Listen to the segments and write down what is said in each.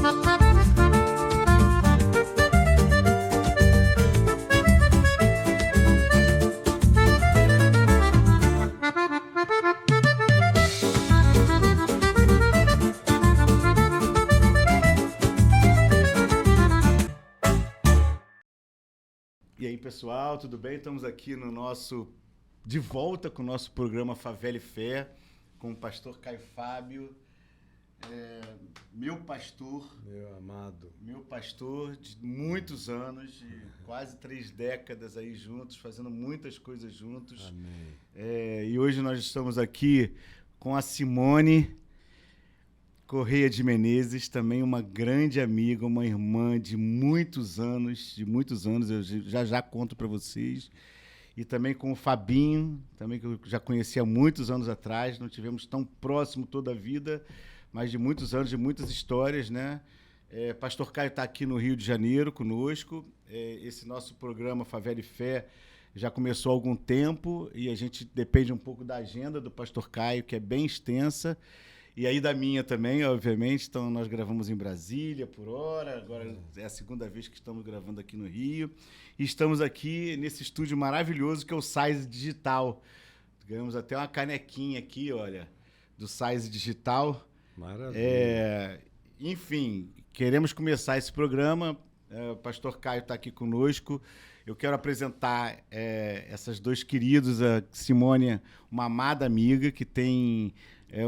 E aí, pessoal, tudo bem? Estamos aqui de volta com o nosso programa Favela e Fé, com o pastor Caio Fábio, meu pastor de muitos anos, de quase 3 décadas aí juntos, fazendo muitas coisas juntos. Amém. E hoje nós estamos aqui com a Simone Correia de Menezes, também uma grande amiga, uma irmã de muitos anos, eu já conto para vocês. E também com o Fabinho, também que eu já conheci há muitos anos atrás, não tivemos tão próximo toda a vida, mas de muitos anos, de muitas histórias, né? Pastor Caio está aqui no Rio de Janeiro conosco. Esse nosso programa Favela e Fé já começou há algum tempo e a gente depende um pouco da agenda do pastor Caio, que é bem extensa. E aí da minha também, obviamente. Então, nós gravamos em Brasília por hora. Agora é a segunda vez que estamos gravando aqui no Rio. E estamos aqui nesse estúdio maravilhoso que é o Size Digital. Ganhamos até uma canequinha aqui, olha, do Size Digital. Maravilha. Enfim, queremos começar esse programa. O pastor Caio está aqui conosco. Eu quero apresentar essas dois queridos, a Simone, uma amada amiga que tem...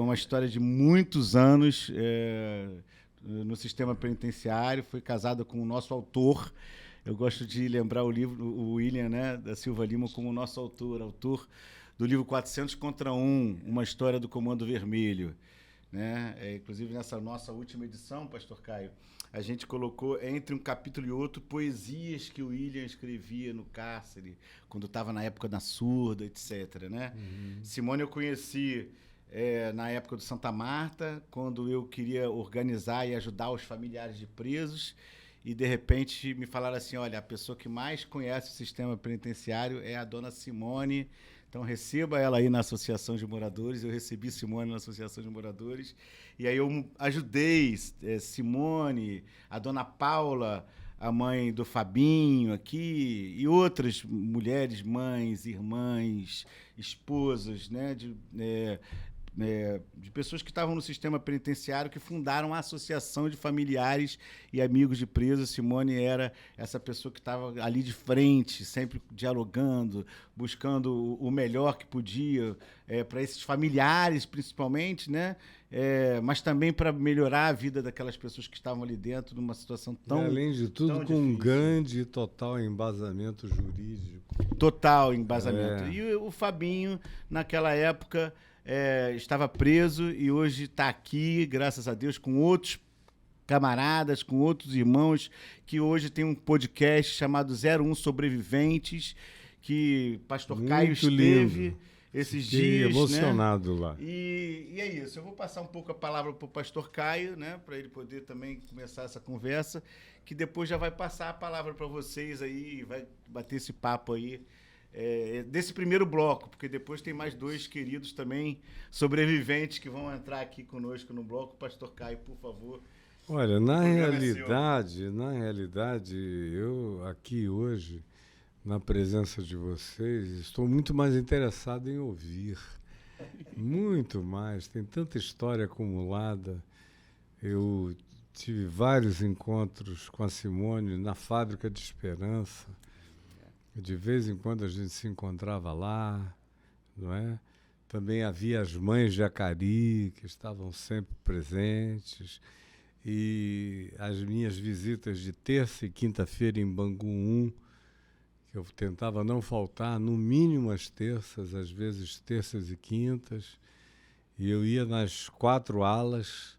uma história de muitos anos no sistema penitenciário, foi casada com o nosso autor. Eu gosto de lembrar o William, né, da Silva Lima, como o nosso autor do livro 400 contra 1, uma história do Comando Vermelho. Né? Inclusive, nessa nossa última edição, pastor Caio, a gente colocou entre um capítulo e outro poesias que o William escrevia no cárcere, quando estava na época da surda, etc. Né? Simone eu conheci... na época do Santa Marta, quando eu queria organizar e ajudar os familiares de presos, e de repente me falaram assim, olha, a pessoa que mais conhece o sistema penitenciário é a dona Simone, então receba ela aí na Associação de Moradores. Eu recebi Simone na Associação de Moradores, e aí eu ajudei Simone, a dona Paula, a mãe do Fabinho aqui, e outras mulheres, mães, irmãs, esposas, né, de pessoas que estavam no sistema penitenciário, que fundaram a Associação de Familiares e Amigos de Presos. Simone era essa pessoa que estava ali de frente, sempre dialogando, buscando o melhor que podia para esses familiares, principalmente, né? Mas também para melhorar a vida daquelas pessoas que estavam ali dentro, numa situação tão difícil. Além de tudo, com um grande e total embasamento jurídico. Total embasamento. E o Fabinho, naquela época... estava preso e hoje está aqui, graças a Deus, com outros camaradas, com outros irmãos, que hoje tem um podcast chamado 01 Sobreviventes, que pastor Muito Caio esteve lindo. esses Fiquei dias. emocionado, né? lá. E é isso, eu vou passar um pouco a palavra para o pastor Caio, né, para ele poder também começar essa conversa, que depois já vai passar a palavra para vocês aí, vai bater esse papo aí. Desse primeiro bloco, porque depois tem mais 2 queridos também sobreviventes que vão entrar aqui conosco no bloco. Pastor Caio, por favor. Olha, na realidade, eu aqui hoje, na presença de vocês, estou muito mais interessado em ouvir. Muito mais. Tem tanta história acumulada. Eu tive vários encontros com a Simone na Fábrica de Esperança. De vez em quando a gente se encontrava lá, não é? Também havia as mães de Acari, que estavam sempre presentes, e as minhas visitas de terça e quinta-feira em Bangu 1, que eu tentava não faltar, no mínimo às terças, às vezes terças e quintas, e eu ia nas 4 alas,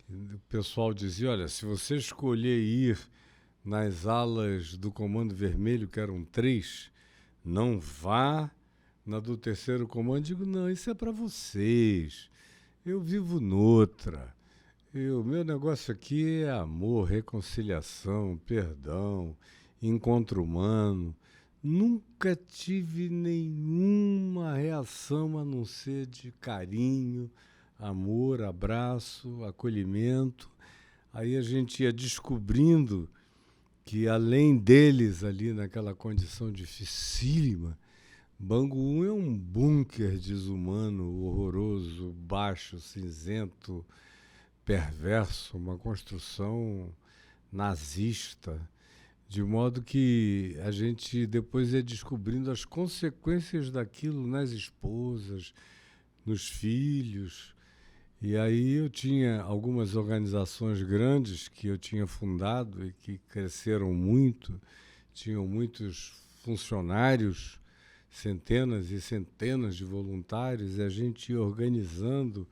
o pessoal dizia, olha, se você escolher ir nas alas do Comando Vermelho, que eram 3, não vá na do 3º Comando. Digo, não, isso é para vocês. Eu vivo noutra. Meu negócio aqui é amor, reconciliação, perdão, encontro humano. Nunca tive nenhuma reação a não ser de carinho, amor, abraço, acolhimento. Aí a gente ia descobrindo que, além deles ali naquela condição dificílima, Bangu 1 é um bunker desumano, horroroso, baixo, cinzento, perverso, uma construção nazista, de modo que a gente depois ia descobrindo as consequências daquilo nas esposas, nos filhos. E aí eu tinha algumas organizações grandes que eu tinha fundado e que cresceram muito, tinham muitos funcionários, centenas e centenas de voluntários, e a gente ia organizando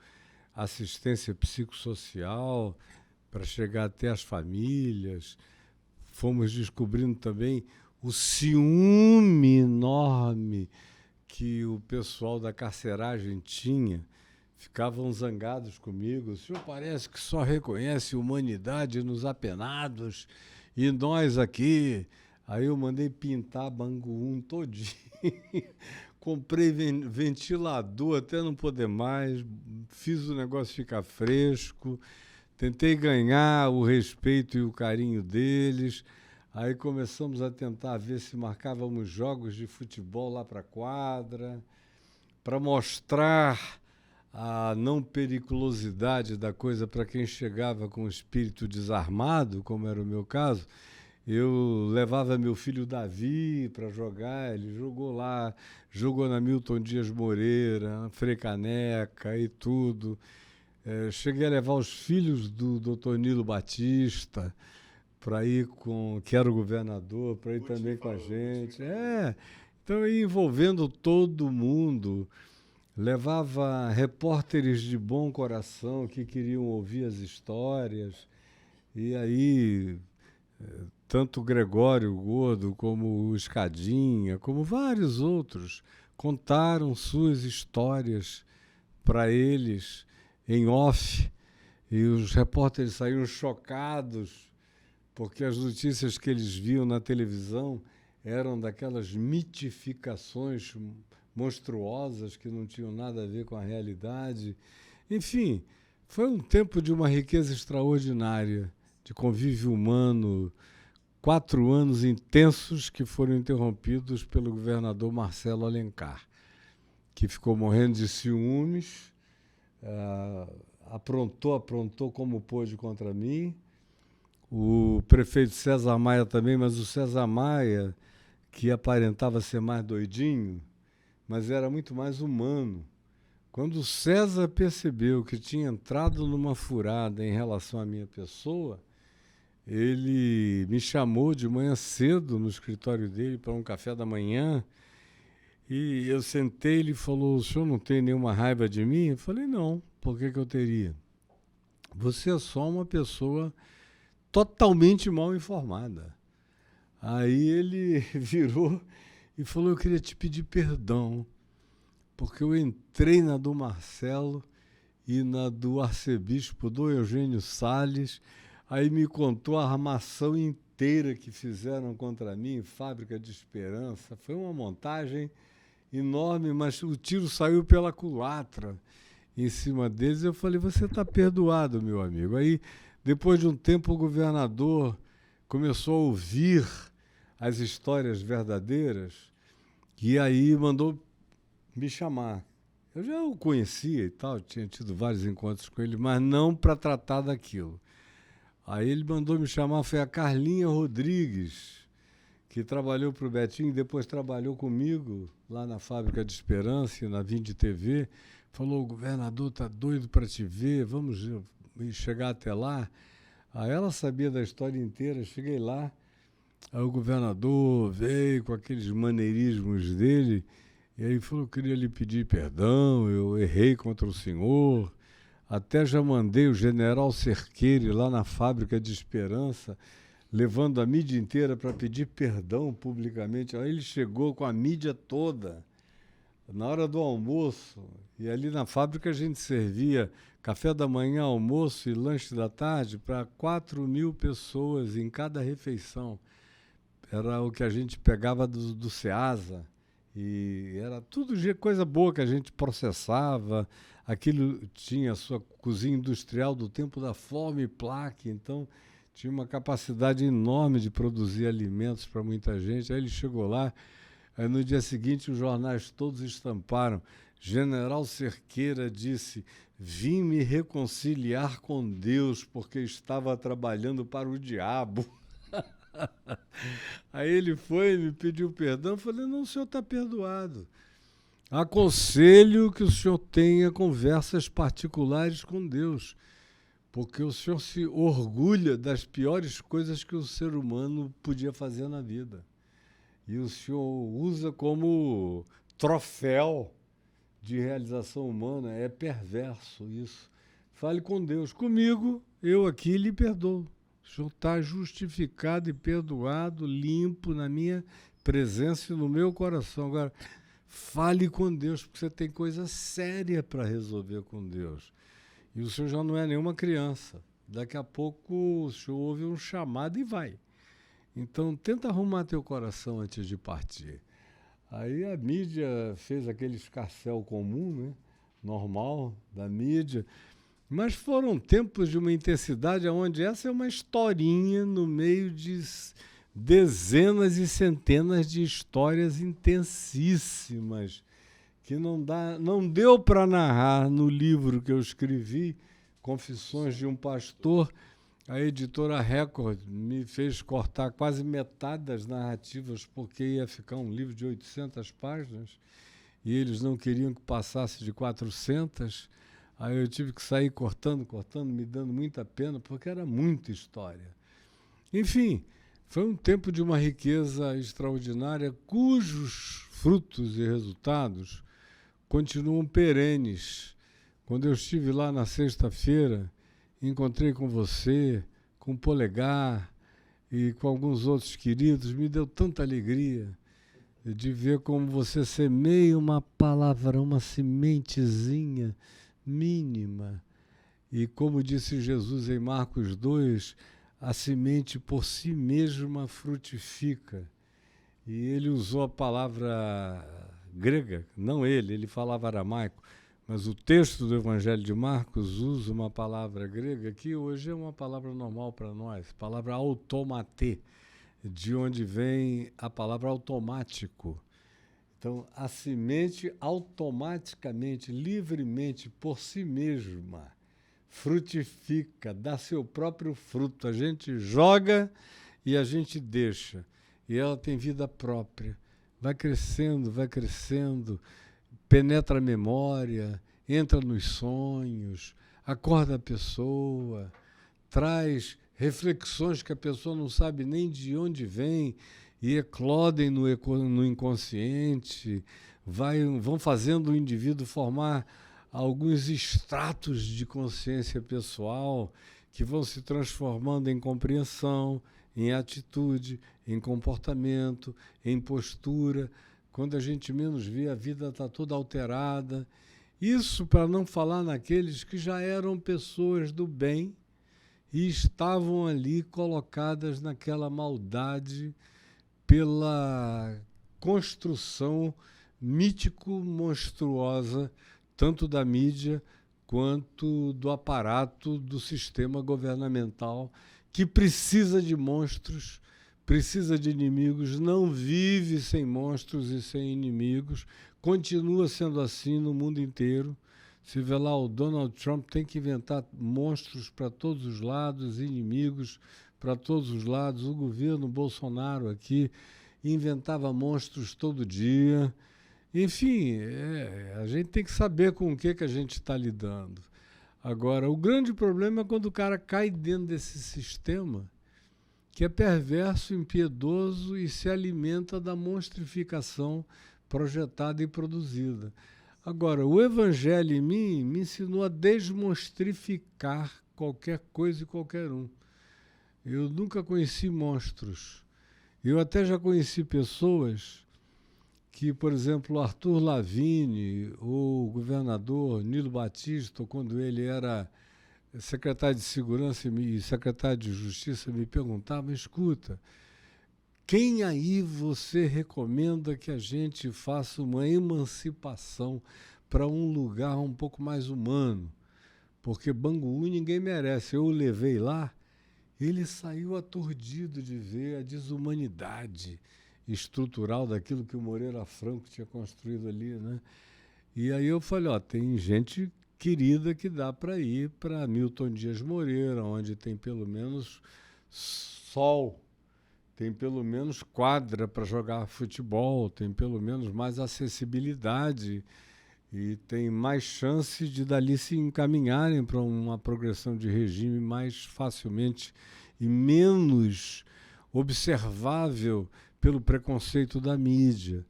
assistência psicossocial para chegar até as famílias. Fomos descobrindo também o ciúme enorme que o pessoal da carceragem tinha. Ficavam zangados comigo. O senhor parece que só reconhece humanidade nos apenados e nós aqui. Aí eu mandei pintar Bangu 1 todinho. Comprei ventilador até não poder mais. Fiz o negócio ficar fresco. Tentei ganhar o respeito e o carinho deles. Aí começamos a tentar ver se marcávamos jogos de futebol lá para a quadra, para mostrar a não periculosidade da coisa para quem chegava com o espírito desarmado, como era o meu caso. Eu levava meu filho Davi para jogar, ele jogou lá, jogou na Milton Dias Moreira, na Frei Caneca e tudo. Cheguei a levar os filhos do Dr. Nilo Batista para ir que era o governador, para ir também com a gente. Então eu ia envolvendo todo mundo. Levava repórteres de bom coração que queriam ouvir as histórias. E aí, tanto o Gregório Gordo, como o Escadinha, como vários outros, contaram suas histórias para eles em off. E os repórteres saíram chocados, porque as notícias que eles viam na televisão eram daquelas mitificações monstruosas que não tinham nada a ver com a realidade. Enfim, foi um tempo de uma riqueza extraordinária, de convívio humano, 4 anos intensos que foram interrompidos pelo governador Marcelo Alencar, que ficou morrendo de ciúmes, aprontou como pôde contra mim. O prefeito César Maia também, mas o César Maia, que aparentava ser mais doidinho, mas era muito mais humano. Quando o César percebeu que tinha entrado numa furada em relação à minha pessoa, ele me chamou de manhã cedo no escritório dele para um café da manhã, e eu sentei e ele falou: o senhor não tem nenhuma raiva de mim? Eu falei: não, por que eu teria? Você é só uma pessoa totalmente mal informada. Aí ele virou e falou: eu queria te pedir perdão, porque eu entrei na do Marcelo e na do arcebispo do Eugênio Salles, aí me contou a armação inteira que fizeram contra mim, Fábrica de Esperança. Foi uma montagem enorme, mas o tiro saiu pela culatra em cima deles. Eu falei: você está perdoado, meu amigo. Aí, depois de um tempo, o governador começou a ouvir as histórias verdadeiras e aí mandou me chamar. Eu já o conhecia e tal, tinha tido vários encontros com ele, mas não para tratar daquilo. Aí ele mandou me chamar, foi a Carlinha Rodrigues, que trabalhou para o Betinho, depois trabalhou comigo lá na Fábrica de Esperança, na Vinde TV. Falou: o governador está doido para te ver, vamos chegar até lá. Aí ela sabia da história inteira, cheguei lá, aí o governador veio com aqueles maneirismos dele, e aí falou: eu queria lhe pedir perdão, eu errei contra o senhor, até já mandei o general Cerqueira lá na Fábrica de Esperança, levando a mídia inteira para pedir perdão publicamente. Aí ele chegou com a mídia toda, na hora do almoço, e ali na fábrica a gente servia café da manhã, almoço e lanche da tarde para 4.000 pessoas em cada refeição. Era o que a gente pegava do Ceasa, e era tudo coisa boa que a gente processava, Aquilo tinha a sua cozinha industrial do tempo da Formiplac, então tinha uma capacidade enorme de produzir alimentos para muita gente. Aí ele chegou lá, aí no dia seguinte os jornais todos estamparam: General Cerqueira disse: vim me reconciliar com Deus porque estava trabalhando para o diabo. Aí ele foi, me pediu perdão, eu falei: não, o senhor está perdoado. Aconselho que o senhor tenha conversas particulares com Deus, porque o senhor se orgulha das piores coisas que o ser humano podia fazer na vida. E o senhor usa como troféu de realização humana. É perverso isso. Fale com Deus. Comigo, eu aqui lhe perdoo. O senhor está justificado e perdoado, limpo na minha presença e no meu coração. Agora, fale com Deus, porque você tem coisa séria para resolver com Deus. E o senhor já não é nenhuma criança. Daqui a pouco o senhor ouve um chamado e vai. Então, tenta arrumar teu coração antes de partir. Aí a mídia fez aquele escarcéu comum, né? Normal da mídia. Mas foram tempos de uma intensidade onde essa é uma historinha no meio de dezenas e centenas de histórias intensíssimas que não deu para narrar no livro que eu escrevi, Confissões de um Pastor. A editora Record me fez cortar quase metade das narrativas porque ia ficar um livro de 800 páginas e eles não queriam que passasse de 400. Aí eu tive que sair cortando, me dando muita pena, porque era muita história. Enfim, foi um tempo de uma riqueza extraordinária, cujos frutos e resultados continuam perenes. Quando eu estive lá na sexta-feira, encontrei com você, com o Polegar e com alguns outros queridos, me deu tanta alegria de ver como você semeia uma palavra, uma sementezinha mínima. E como disse Jesus em Marcos 2, a semente por si mesma frutifica. E ele usou a palavra grega, não ele falava aramaico, mas o texto do Evangelho de Marcos usa uma palavra grega que hoje é uma palavra normal para nós, palavra automatê, de onde vem a palavra automático. Então, a semente automaticamente, livremente, por si mesma, frutifica, dá seu próprio fruto. A gente joga e a gente deixa. E ela tem vida própria. Vai crescendo, penetra a memória, entra nos sonhos, acorda a pessoa, traz reflexões que a pessoa não sabe nem de onde vem e eclodem no inconsciente, vão fazendo o indivíduo formar alguns estratos de consciência pessoal que vão se transformando em compreensão, em atitude, em comportamento, em postura. Quando a gente menos vê, a vida está toda alterada. Isso para não falar naqueles que já eram pessoas do bem e estavam ali colocadas naquela maldade pela construção mítico-monstruosa, tanto da mídia quanto do aparato do sistema governamental, que precisa de monstros, precisa de inimigos, não vive sem monstros e sem inimigos, continua sendo assim no mundo inteiro. Se vê lá, o Donald Trump tem que inventar monstros para todos os lados, inimigos para todos os lados. O governo Bolsonaro aqui inventava monstros todo dia. Enfim, a gente tem que saber com o que a gente está lidando. Agora, o grande problema é quando o cara cai dentro desse sistema que é perverso, impiedoso e se alimenta da monstrificação projetada e produzida. Agora, o Evangelho em mim me ensinou a desmonstrificar qualquer coisa e qualquer um. Eu nunca conheci monstros. Eu até já conheci pessoas que, por exemplo, Arthur Lavigne, ou o governador Nilo Batista, quando ele era secretário de Segurança e secretário de Justiça, me perguntavam: escuta, quem aí você recomenda que a gente faça uma emancipação para um lugar um pouco mais humano, porque Bangu ninguém merece. Eu o levei lá, ele saiu aturdido de ver a desumanidade estrutural daquilo que o Moreira Franco tinha construído ali, né? E aí eu falei, tem gente querida que dá para ir para Milton Dias Moreira, onde tem pelo menos sol, tem pelo menos quadra para jogar futebol, tem pelo menos mais acessibilidade e tem mais chance de dali se encaminharem para uma progressão de regime mais facilmente e menos observável pelo preconceito da mídia.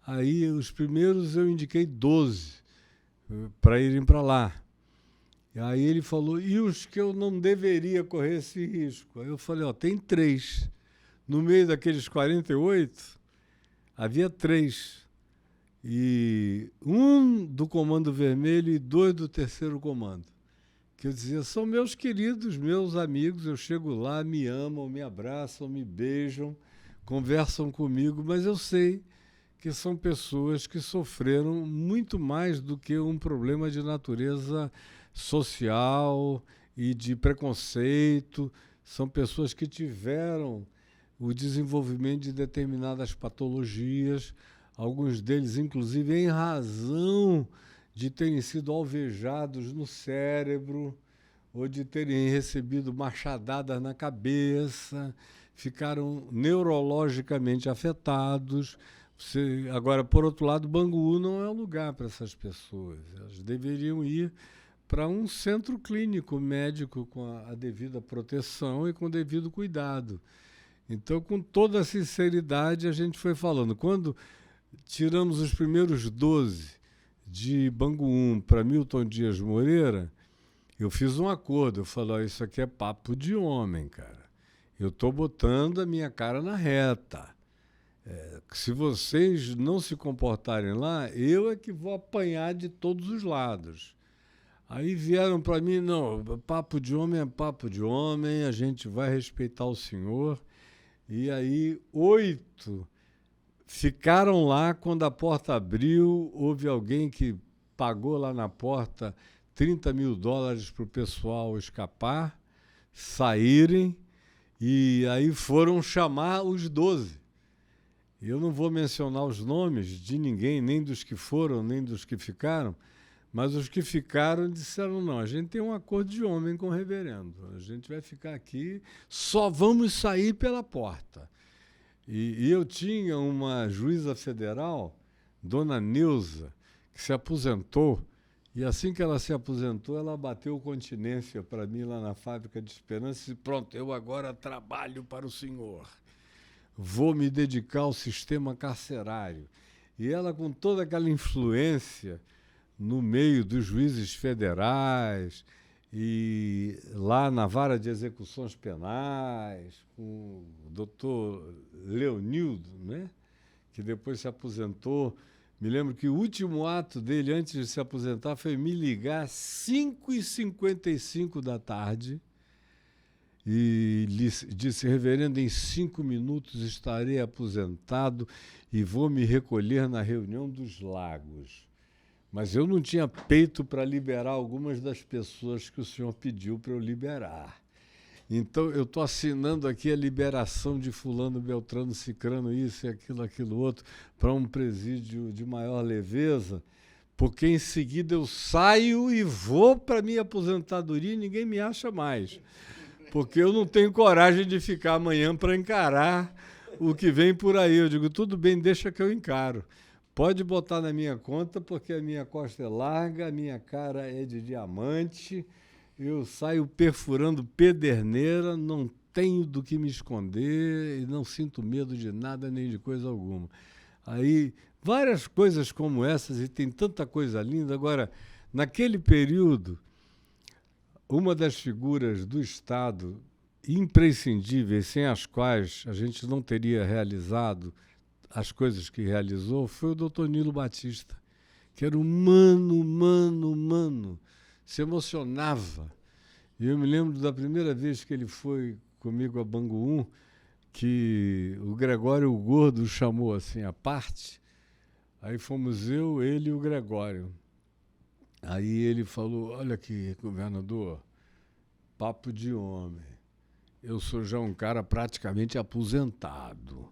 Aí os primeiros eu indiquei 12 para irem para lá. E aí ele falou, e os que eu não deveria correr esse risco? Aí eu falei, tem 3. No meio daqueles 48, havia 3. E 1 do Comando Vermelho e 2 do Terceiro Comando. Que eu dizia, são meus queridos, meus amigos, eu chego lá, me amam, me abraçam, me beijam, conversam comigo, mas eu sei que são pessoas que sofreram muito mais do que um problema de natureza social e de preconceito. São pessoas que tiveram o desenvolvimento de determinadas patologias, alguns deles, inclusive, em razão de terem sido alvejados no cérebro ou de terem recebido machadadas na cabeça, ficaram neurologicamente afetados. Agora, por outro lado, Bangu não é um lugar para essas pessoas. Elas deveriam ir para um centro clínico médico com a devida proteção e com o devido cuidado. Então, com toda a sinceridade, a gente foi falando. Quando tiramos os primeiros 12 de Bangu 1 para Milton Dias Moreira, eu fiz um acordo. Eu falei, isso aqui é papo de homem, cara. Eu estou botando a minha cara na reta. Se vocês não se comportarem lá, eu é que vou apanhar de todos os lados. Aí vieram para mim, não, papo de homem é papo de homem, a gente vai respeitar o senhor. E aí 8 ficaram lá. Quando a porta abriu, houve alguém que pagou lá na porta $30 mil para o pessoal escapar, saírem, e aí foram chamar os 12. Eu não vou mencionar os nomes de ninguém, nem dos que foram, nem dos que ficaram, mas os que ficaram disseram, não, a gente tem um acordo de homem com o reverendo, a gente vai ficar aqui, só vamos sair pela porta. E eu tinha uma juíza federal, dona Neuza, que se aposentou, e assim que ela se aposentou, ela bateu continência para mim lá na Fábrica de Esperança e disse, pronto, eu agora trabalho para o senhor. Vou me dedicar ao sistema carcerário. E ela, com toda aquela influência no meio dos juízes federais e lá na vara de execuções penais, com o doutor Leonildo, né, que depois se aposentou. Me lembro que o último ato dele, antes de se aposentar, foi me ligar às 5h55 da tarde e disse, reverendo, em 5 minutos estarei aposentado e vou me recolher na reunião dos Lagos. Mas eu não tinha peito para liberar algumas das pessoas que o senhor pediu para eu liberar. Então, eu estou assinando aqui a liberação de fulano, beltrano, cicrano, isso e aquilo outro, para um presídio de maior leveza, porque em seguida eu saio e vou para a minha aposentadoria e ninguém me acha mais. Porque eu não tenho coragem de ficar amanhã para encarar o que vem por aí. Eu digo, tudo bem, deixa que eu encaro. Pode botar na minha conta, porque a minha costa é larga, a minha cara é de diamante, eu saio perfurando pederneira, não tenho do que me esconder e não sinto medo de nada nem de coisa alguma. Aí, várias coisas como essas, e tem tanta coisa linda. Agora, naquele período, uma das figuras do Estado imprescindíveis, sem as quais a gente não teria realizado as coisas que realizou, foi o doutor Nilo Batista, que era humano, se emocionava. E eu me lembro da primeira vez que ele foi comigo a Bangu 1, que o Gregório o Gordo o chamou assim à parte, aí fomos eu, ele e o Gregório. Aí ele falou, olha aqui, governador, papo de homem. Eu sou já um cara praticamente aposentado.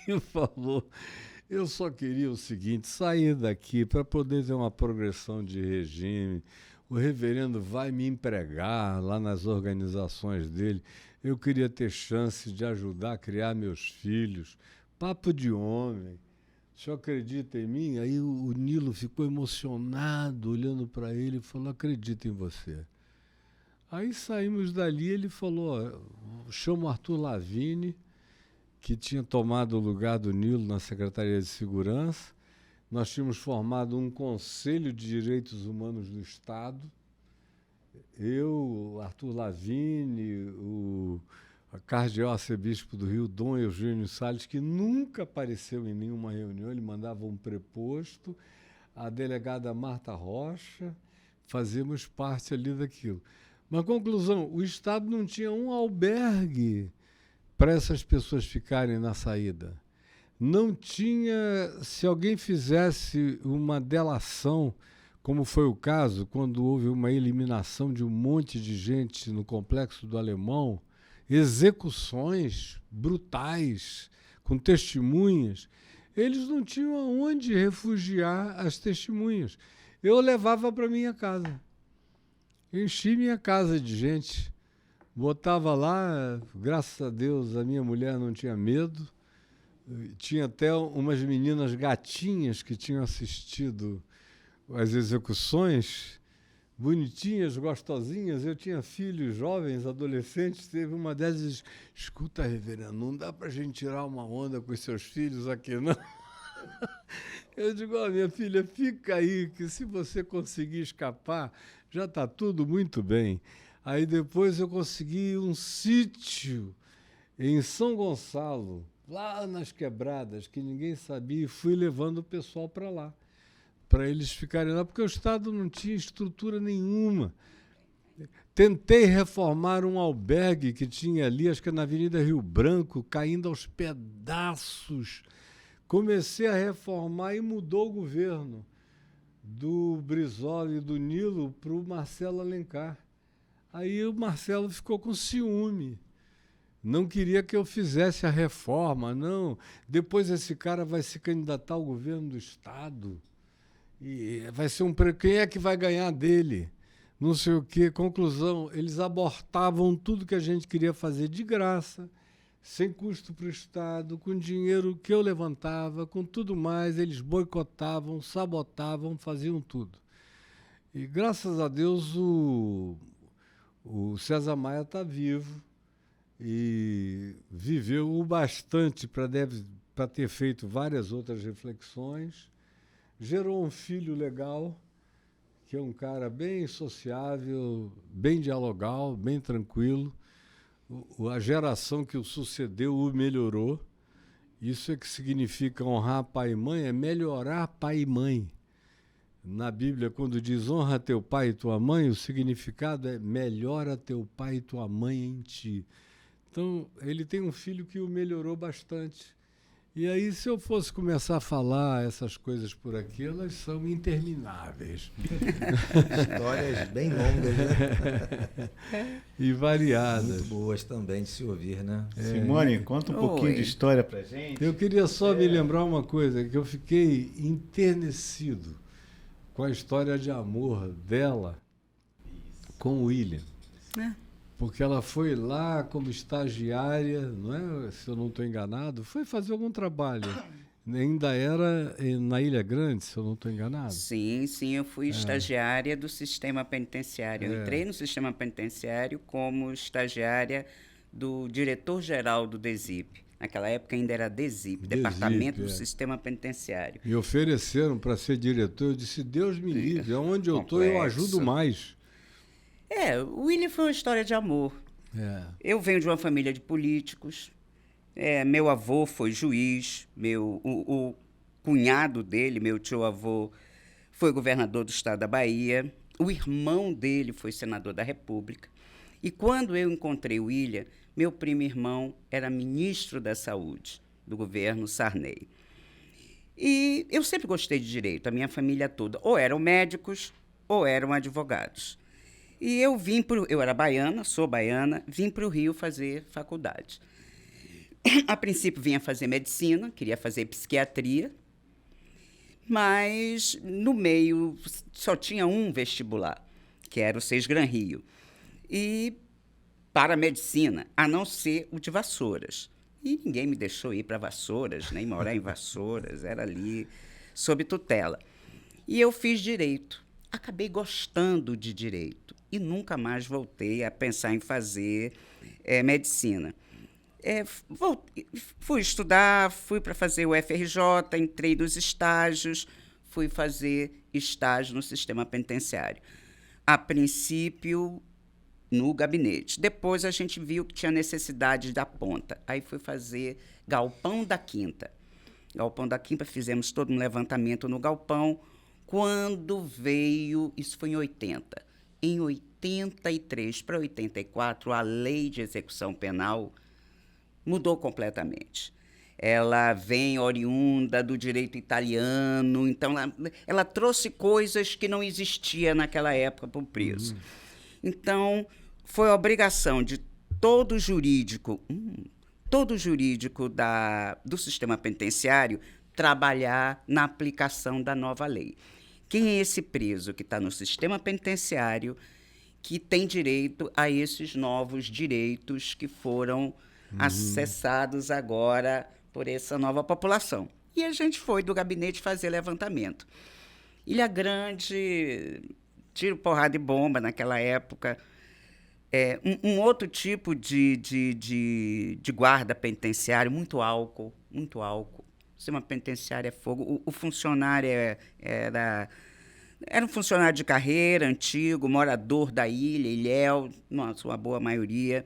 Ele falou, eu só queria o seguinte, sair daqui para poder ter uma progressão de regime. O reverendo vai me empregar lá nas organizações dele. Eu queria ter chance de ajudar a criar meus filhos. Papo de homem. O senhor acredita em mim? Aí o Nilo ficou emocionado, olhando para ele e falou, acredito em você. Aí saímos dali, ele falou, chama o Arthur Lavigne, que tinha tomado o lugar do Nilo na Secretaria de Segurança. Nós tínhamos formado um Conselho de Direitos Humanos do Estado. Eu, Arthur Lavigne, o cardeal arcebispo do Rio, Dom Eugênio Salles, que nunca apareceu em nenhuma reunião, ele mandava um preposto, a delegada Marta Rocha, fazíamos parte ali daquilo. Mas, conclusão, o Estado não tinha um albergue para essas pessoas ficarem na saída. Não tinha, se alguém fizesse uma delação, como foi o caso, quando houve uma eliminação de um monte de gente no Complexo do Alemão, execuções brutais, com testemunhas, eles não tinham aonde refugiar as testemunhas. Eu levava para minha casa. Enchi minha casa de gente. Botava lá, graças a Deus, a minha mulher não tinha medo. Tinha até umas meninas gatinhas que tinham assistido às execuções, bonitinhas, gostosinhas. Eu tinha filhos jovens, adolescentes. Teve uma dessas, escuta, reverendo, não dá para a gente tirar uma onda com os seus filhos aqui, não? Eu digo, minha filha, fica aí, que se você conseguir escapar, já está tudo muito bem. Aí depois eu consegui um sítio em São Gonçalo, lá nas quebradas, que ninguém sabia, e fui levando o pessoal para lá, para eles ficarem lá, porque o Estado não tinha estrutura nenhuma. Tentei reformar um albergue que tinha ali, acho que na Avenida Rio Branco, caindo aos pedaços. Comecei a reformar e mudou o governo do Brizola e do Nilo para o Marcelo Alencar. Aí o Marcelo ficou com ciúme. Não queria que eu fizesse a reforma, não. Depois esse cara vai se candidatar ao governo do Estado. E vai ser quem é que vai ganhar dele? Não sei o quê. Conclusão, eles abortavam tudo que a gente queria fazer de graça, sem custo para o Estado, com dinheiro que eu levantava, com tudo mais. Eles boicotavam, sabotavam, faziam tudo. E, graças a Deus, o César Maia está vivo e viveu o bastante para ter feito várias outras reflexões. Gerou um filho legal, que é um cara bem sociável, bem dialogal, bem tranquilo. A geração que o sucedeu o melhorou. Isso é que significa honrar pai e mãe, é melhorar pai e mãe. Na Bíblia, quando diz honra teu pai e tua mãe, o significado é melhora teu pai e tua mãe em ti. Então, ele tem um filho que o melhorou bastante. E aí, se eu fosse começar a falar essas coisas por aqui, elas são intermináveis. Histórias bem longas, né? E variadas. Muito boas também de se ouvir, né? Simone, conta um pouquinho de história pra gente. Eu queria só me lembrar uma coisa, que eu fiquei enternecido com a história de amor dela com o William. Porque ela foi lá como estagiária, não é? Se eu não estou enganado, foi fazer algum trabalho. Ainda era na Ilha Grande, se eu não estou enganado. Sim, eu fui estagiária do sistema penitenciário. Eu entrei no sistema penitenciário como estagiária do diretor-geral do DESIP. Naquela época ainda era DESIP, Departamento do Sistema Penitenciário. Me ofereceram para ser diretor, eu disse, Deus me livre, aonde eu estou eu ajudo mais. O William foi uma história de amor. Eu venho de uma família de políticos. Meu avô foi juiz, o cunhado dele, meu tio-avô, foi governador do estado da Bahia, o irmão dele foi senador da República. E quando eu encontrei o William, meu primo irmão era ministro da Saúde, do governo Sarney. E eu sempre gostei de direito, a minha família toda. Ou eram médicos, ou eram advogados. E eu era baiana, sou baiana, vim para o Rio fazer faculdade. A princípio vinha fazer medicina, queria fazer psiquiatria, mas no meio só tinha um vestibular, que era o Seis Gran Rio. E para a medicina, a não ser o de Vassouras. E ninguém me deixou ir para Vassouras, nem morar em Vassouras, era ali sob tutela. E eu fiz direito. Acabei gostando de direito e nunca mais voltei a pensar em fazer medicina. Fui estudar, fui para fazer o FRJ, entrei nos estágios, fui fazer estágio no sistema penitenciário. A princípio, no gabinete. Depois a gente viu que tinha necessidade da ponta. Aí fui fazer Galpão da Quinta. Galpão da Quinta, fizemos todo um levantamento no galpão. Quando veio, isso foi em 80. Em 83 para 84, a lei de execução penal mudou completamente. Ela vem oriunda do direito italiano, então ela trouxe coisas que não existiam naquela época para o preso. Então, foi a obrigação de todo jurídico do sistema penitenciário trabalhar na aplicação da nova lei. Quem é esse preso que está no sistema penitenciário que tem direito a esses novos direitos que foram acessados agora por essa nova população? E a gente foi do gabinete fazer levantamento. Ilha Grande, tiro, porrada e bomba naquela época. Um outro tipo de guarda penitenciário, muito álcool. O sistema penitenciário é fogo. O funcionário era um funcionário de carreira, antigo, morador da ilha, ilhéu, nossa, uma boa maioria,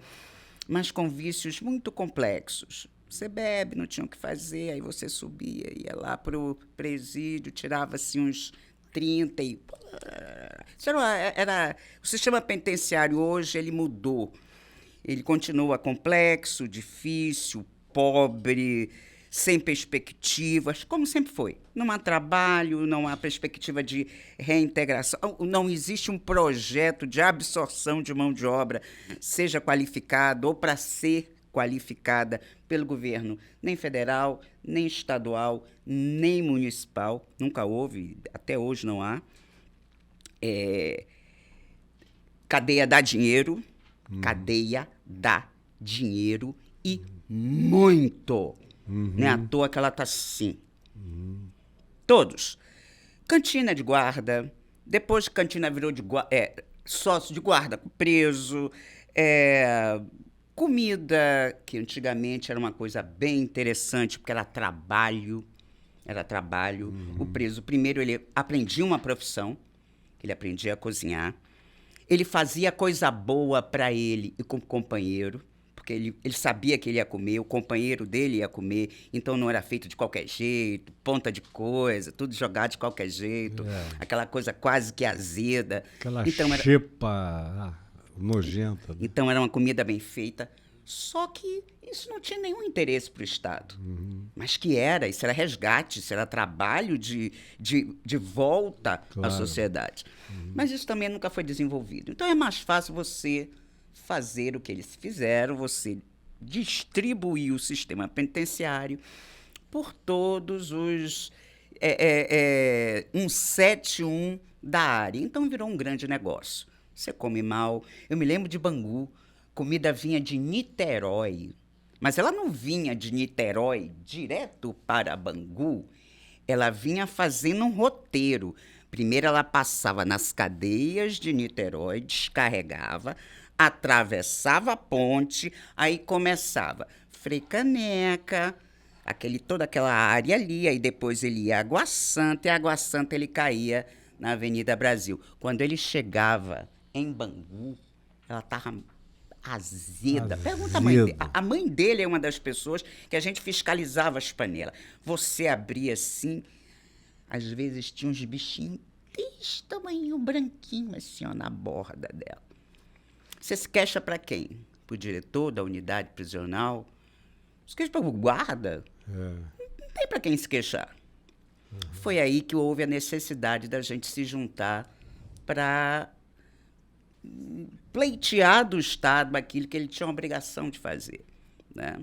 mas com vícios muito complexos. Você bebe, não tinha o que fazer, aí você subia, ia lá para o presídio, tirava-se uns 30 e... O sistema penitenciário hoje ele mudou. Ele continua complexo, difícil, pobre, sem perspectivas, como sempre foi. Não há trabalho, não há perspectiva de reintegração, não existe um projeto de absorção de mão de obra, seja qualificada ou para ser qualificada pelo governo, nem federal, nem estadual, nem municipal. Nunca houve, até hoje não há. Cadeia dá dinheiro, cadeia dá dinheiro e muito. Não é à toa que ela está assim. Todos. Cantina de guarda, depois que cantina virou sócio de guarda preso, comida, que antigamente era uma coisa bem interessante, porque era trabalho. O preso, primeiro, ele aprendia uma profissão, ele aprendia a cozinhar, ele fazia coisa boa para ele e com o companheiro, porque ele sabia que ele ia comer, o companheiro dele ia comer, então não era feito de qualquer jeito, ponta de coisa, tudo jogado de qualquer jeito, aquela coisa quase que azeda. Aquela xepa nojenta. Né? Então era uma comida bem feita, só que isso não tinha nenhum interesse para o Estado. Mas isso era resgate, isso era trabalho de volta à sociedade. Mas isso também nunca foi desenvolvido. Então é mais fácil você fazer o que eles fizeram, você distribuir o sistema penitenciário por todos os 171 da área. Então virou um grande negócio. Você come mal. Eu me lembro de Bangu, comida vinha de Niterói, mas ela não vinha de Niterói direto para Bangu, ela vinha fazendo um roteiro. Primeiro ela passava nas cadeias de Niterói, descarregava, atravessava a ponte, aí começava Frei Caneca, toda aquela área ali, aí depois ele ia a Água Santa, e a Água Santa ele caía na Avenida Brasil. Quando ele chegava em Bangu, ela estava azeda. Pergunta a mãe dele. A mãe dele é uma das pessoas que a gente fiscalizava as panelas. Você abria assim, às vezes tinha uns bichinhos desse tamanho, branquinho, assim, ó, na borda dela. Você se queixa para quem? Para o diretor da unidade prisional? Se queixa para o guarda? Não tem para quem se queixar. Foi aí que houve a necessidade da gente se juntar para pleitear do Estado aquilo que ele tinha a obrigação de fazer, né?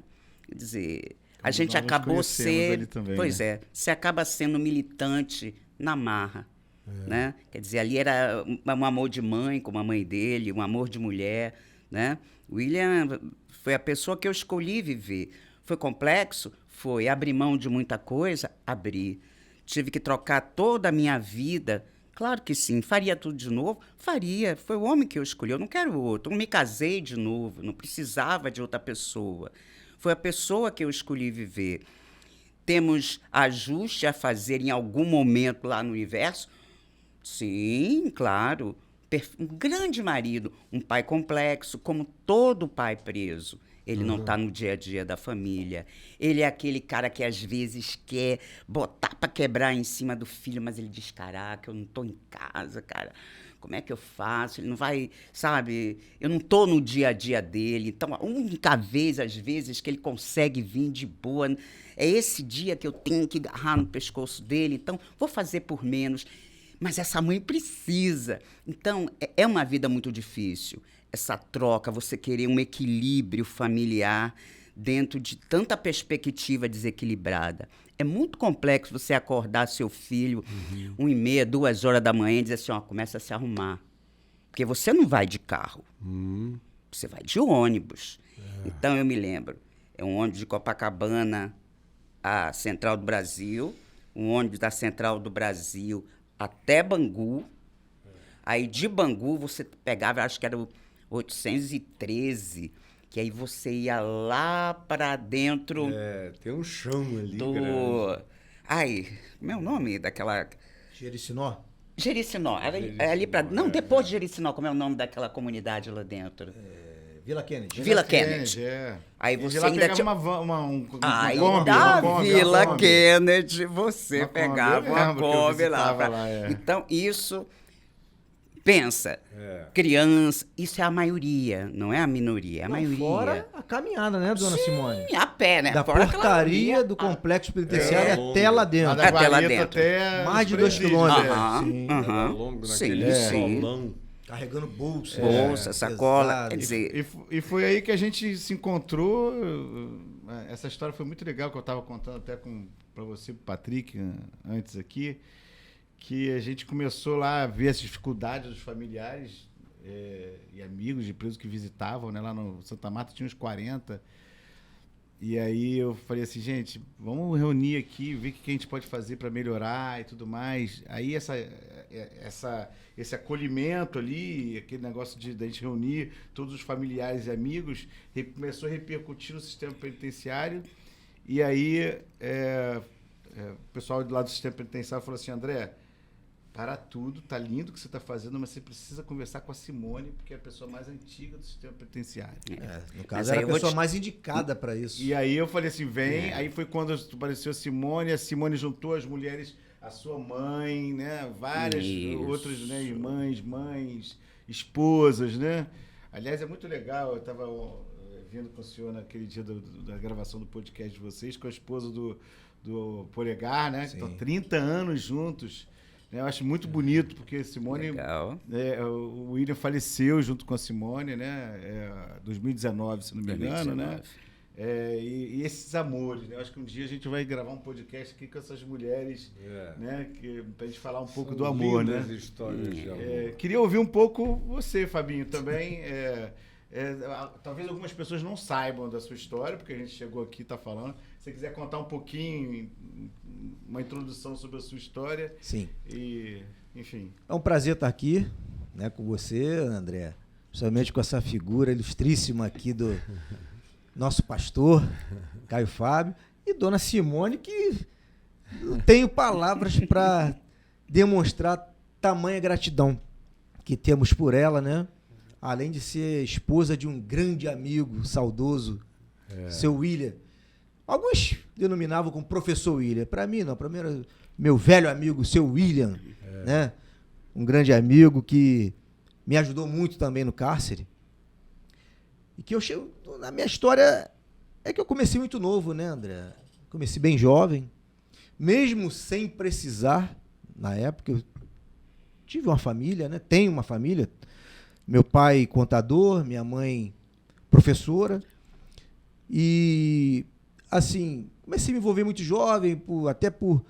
Quer dizer, a gente acabou sendo... Pois é, você acaba sendo militante na marra, né? Quer dizer, ali era um amor de mãe com a mãe dele, um amor de mulher, né? William foi a pessoa que eu escolhi viver. Foi complexo? Foi. Abrir mão de muita coisa? Abri. Tive que trocar toda a minha vida? Claro que sim. Faria tudo de novo? Faria. Foi o homem que eu escolhi. Eu não quero outro. Não me casei de novo. Não precisava de outra pessoa. Foi a pessoa que eu escolhi viver. Temos ajuste a fazer em algum momento lá no universo? Sim, claro. Um grande marido, um pai complexo, como todo pai preso. Ele não está no dia a dia da família. Ele é aquele cara que às vezes quer botar para quebrar em cima do filho, mas ele diz, caraca, eu não estou em casa, cara. Como é que eu faço? Ele não vai, sabe? Eu não estou no dia a dia dele. Então, a única vez, às vezes, que ele consegue vir de boa, é esse dia que eu tenho que agarrar no pescoço dele. Então, vou fazer por menos. Mas essa mãe precisa. Então, é uma vida muito difícil. Essa troca, você querer um equilíbrio familiar dentro de tanta perspectiva desequilibrada. É muito complexo você acordar seu filho 1h30, 2h da manhã e dizer assim, ó, começa a se arrumar. Porque você não vai de carro. Você vai de ônibus. Então, eu me lembro, é um ônibus de Copacabana à Central do Brasil, um ônibus da Central do Brasil até Bangu. Aí, de Bangu, você pegava, acho que era o 813, que aí você ia lá para dentro... tem um chão ali grande. Ai, como é o nome daquela... Jericinó? Jericinó. Ali para... Não, depois de Jericinó, como é o nome daquela comunidade lá dentro? Vila Kennedy. Vila Kennedy. Aí você lá ainda tinha um Kombi, da Vila Kennedy, você pegava uma Kombi lá. Então, isso... Pensa, criança, isso é a maioria, não é a minoria, é a maioria. Fora a caminhada, né, dona Simone? A pé, né? Da fora portaria do complexo penitenciário até lá dentro. Até lá dentro. Até mais de 2 quilômetros. Era longo naquele solão. Carregando bolsa. Bolsa, sacola. Quer dizer... E foi aí que a gente se encontrou. Essa história foi muito legal, que eu estava contando até para você, Patrick, antes aqui. Que a gente começou lá a ver as dificuldades dos familiares e amigos de presos que visitavam, né? Lá no Santa Marta tinha uns 40. E aí eu falei assim, gente, vamos reunir aqui, ver o que a gente pode fazer para melhorar e tudo mais. Aí esse acolhimento ali, aquele negócio da gente reunir todos os familiares e amigos, começou a repercutir no sistema penitenciário. E aí o pessoal lá do sistema penitenciário falou assim, André, para tudo, tá lindo o que você está fazendo, mas você precisa conversar com a Simone, porque é a pessoa mais antiga do sistema penitenciário. No caso, era a pessoa mais indicada para isso. E aí eu falei assim, vem. Aí foi quando apareceu a Simone juntou as mulheres, a sua mãe, né? Várias outras, né? Irmãs, mães, esposas, né? Aliás, é muito legal, eu estava vindo com o senhor naquele dia da gravação do podcast de vocês, com a esposa do Polegar, né? Que estão 30 anos juntos. Eu acho muito bonito, porque Simone... o William faleceu junto com a Simone, né? 2019, se não me engano, né? E esses amores, né? Eu acho que um dia a gente vai gravar um podcast aqui com essas mulheres, né? Pra gente falar um pouco do amor, né? Histórias de amor. Queria ouvir um pouco você, Fabinho, também. Talvez algumas pessoas não saibam da sua história, porque a gente chegou aqui e está falando. Se você quiser contar um pouquinho, uma introdução sobre a sua história. Sim. Enfim. É um prazer estar aqui, né, com você, André. Principalmente com essa figura ilustríssima aqui do nosso pastor, Caio Fábio, e dona Simone, que não tenho palavras para demonstrar tamanha gratidão que temos por ela, né? Além de ser esposa de um grande amigo saudoso, seu William. Alguns denominavam como professor William. Para mim, não. Para mim era meu velho amigo, seu William, né? Um grande amigo que me ajudou muito também no cárcere. E que eu chego... Na minha história, é que eu comecei muito novo, né, André? Comecei bem jovem. mesmo sem precisar, na época, eu tive uma família, né? Tenho uma família. Meu pai contador, minha mãe professora. E, assim, comecei a me envolver muito jovem, até por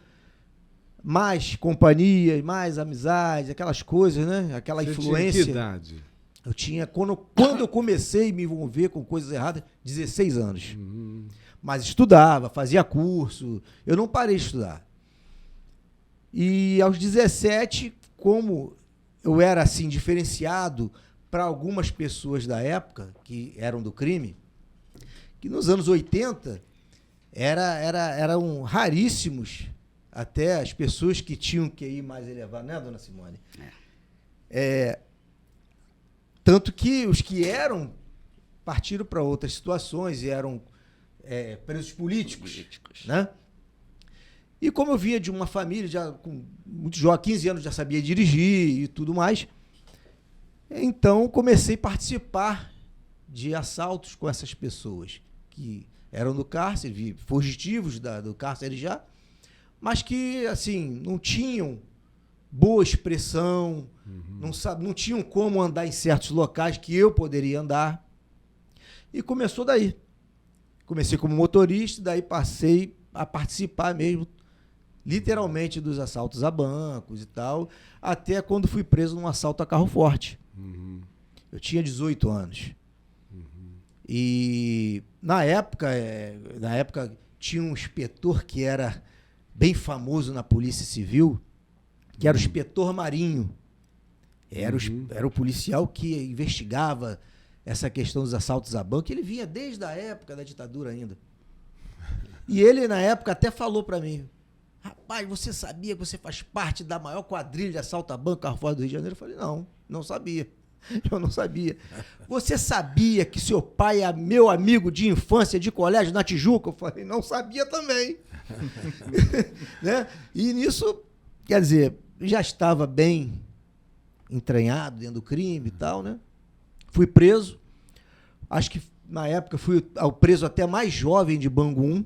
mais companhia, mais amizade, aquelas coisas, né? Aquela influência. Tinha que idade? Eu tinha, quando eu comecei a me envolver com coisas erradas, 16 anos. Mas estudava, fazia curso, eu não parei de estudar. E aos 17, como eu era assim diferenciado para algumas pessoas da época, que eram do crime, que nos anos 80 eram raríssimos até as pessoas que tinham QI mais elevado, né, dona Simone? Tanto que os que eram partiram para outras situações e eram presos políticos, né? E como eu vinha de uma família, já com muito jovem, 15 anos já sabia dirigir e tudo mais, então comecei a participar de assaltos com essas pessoas que eram do cárcere, fugitivos do cárcere já, mas que, assim, não tinham boa expressão, não tinham como andar em certos locais que eu poderia andar. E começou daí. Comecei como motorista, daí passei a participar mesmo, literalmente, dos assaltos a bancos e tal, até quando fui preso num assalto a carro forte. Eu tinha 18 anos. E na época tinha um inspetor que era bem famoso na Polícia Civil, que era o inspetor Marinho. Era o policial que investigava essa questão dos assaltos a banco. Ele vinha desde a época da ditadura ainda. E ele, na época, até falou para mim: rapaz, você sabia que você faz parte da maior quadrilha de assalto a banco, carro fora do Rio de Janeiro? Eu falei: não sabia. Eu não sabia. Você sabia que seu pai é meu amigo de infância, de colégio, na Tijuca? Eu falei: não sabia também. Né? E nisso, quer dizer, já estava bem entranhado dentro do crime e tal, né? Fui preso. Acho que, na época, fui o preso até mais jovem de Bangu 1.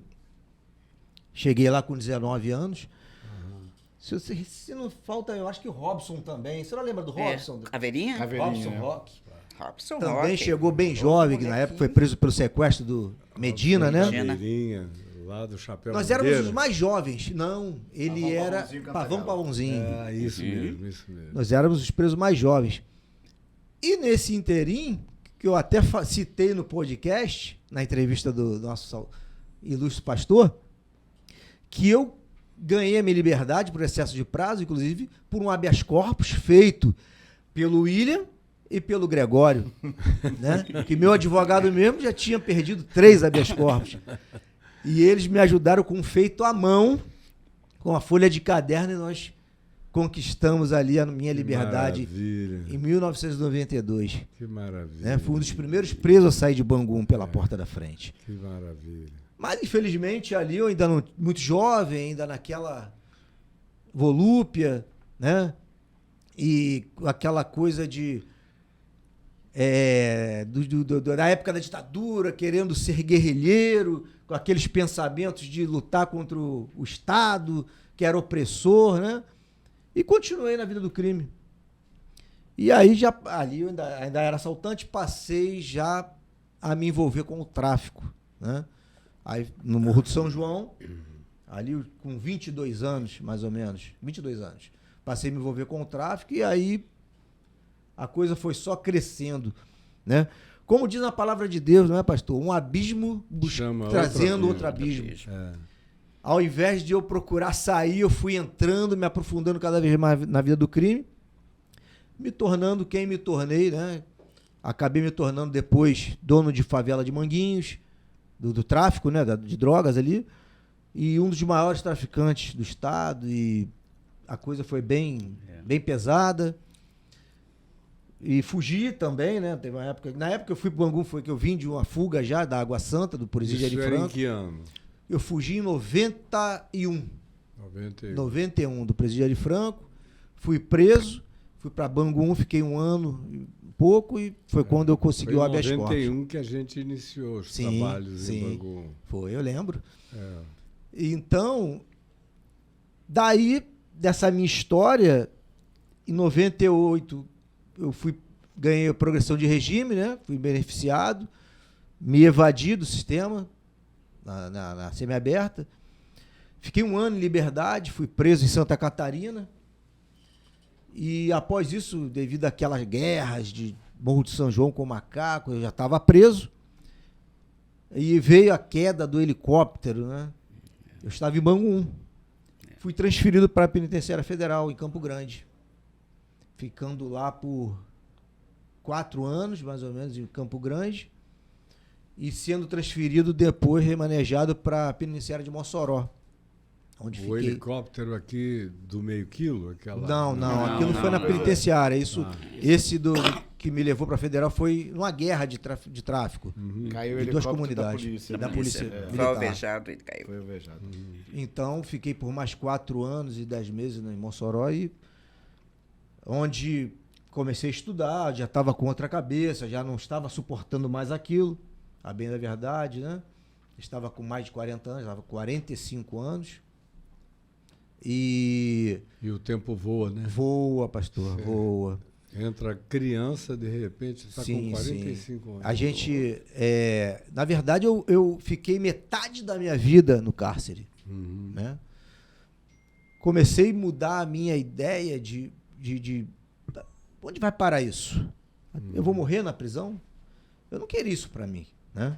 Cheguei lá com 19 anos. Se não falta, eu acho que o Robson também. Você não lembra do Robson? Caveirinha? Robson Rock. Robson Também Rock. chegou bem jovem, que na época foi preso pelo sequestro do Medina, né? Caveirinha, lá do Chapéu Nós éramos Bandeira. os mais jovens. Não, ele era Pavão Pavãozinho. Isso mesmo, isso mesmo. Nós éramos os presos mais jovens. E nesse interim, que eu até citei no podcast, na entrevista do nosso ilustre pastor, que eu ganhei a minha liberdade por excesso de prazo, inclusive por um habeas corpus feito pelo William e pelo Gregório, né? Que meu advogado mesmo já tinha perdido 3 habeas corpus. E eles me ajudaram com um feito à mão, com a folha de caderno, e nós conquistamos ali a minha liberdade em 1992. Que maravilha. Né? Fui um dos primeiros presos a sair de Bangu pela porta da frente. Que maravilha. Mas, infelizmente, ali eu ainda não, muito jovem, ainda naquela volúpia, né? E aquela coisa de... da época da ditadura, querendo ser guerrilheiro, com aqueles pensamentos de lutar contra o Estado, que era opressor, né? E continuei na vida do crime. E aí, ali eu ainda era assaltante, passei já a me envolver com o tráfico, né? Aí, no Morro do São João, ali com 22 anos, mais ou menos, 22 anos, passei a me envolver com o tráfico e aí a coisa foi só crescendo, né? Como diz na palavra de Deus, não é, pastor? Um abismo trazendo outro abismo. Ao invés de eu procurar sair, eu fui entrando, me aprofundando cada vez mais na vida do crime, me tornando quem me tornei, né? Acabei me tornando depois dono de favela de Manguinhos, do tráfico, né, de drogas ali, e um dos maiores traficantes do estado, e a coisa foi bem pesada. E fugi também, né? Teve uma época, na época que eu fui para o Bangu, foi que eu vim de uma fuga já da Água Santa, do Presídio de Franco. Em que ano? Eu fugi em 91, do Presídio de Franco, fui preso, fui para Bangu 1, fiquei 1 ano e pouco, e foi quando eu consegui o habeas corpus. Foi em 91 que a gente iniciou os trabalhos em Bangu. Foi, eu lembro. Então, Daí, dessa minha história, em 98, eu ganhei a progressão de regime, né? Fui beneficiado, me evadi do sistema, na semiaberta. Fiquei 1 ano em liberdade, fui preso em Santa Catarina. E após isso, devido àquelas guerras de Morro de São João com macaco, eu já estava preso. E veio a queda do helicóptero, né? Eu estava em Bangu 1. Fui transferido para a Penitenciária Federal, em Campo Grande. Ficando lá por 4 anos, mais ou menos, em Campo Grande. E sendo transferido depois, remanejado para a Penitenciária de Mossoró. Onde o fiquei... helicóptero aqui do meio quilo? Não, aquilo foi na penitenciária. Esse que me levou para a Federal foi numa guerra de tráfico. Caiu de 2 comunidades. Da polícia Foi militar. alvejado e caiu. Foi alvejado. Então, fiquei por mais 4 anos e 10 meses em Mossoró, onde comecei a estudar, já estava com outra cabeça, já não estava suportando mais aquilo, a bem da verdade, né? Estava com mais de 40 anos, estava com 45 anos. E o tempo voa, né? Voa, pastor, voa. Entra criança, de repente, está com 45 anos. A gente, na verdade, eu fiquei metade da minha vida no cárcere. Né? Comecei a mudar a minha ideia de onde vai parar isso? Eu vou morrer na prisão? Eu não queria isso para mim, né?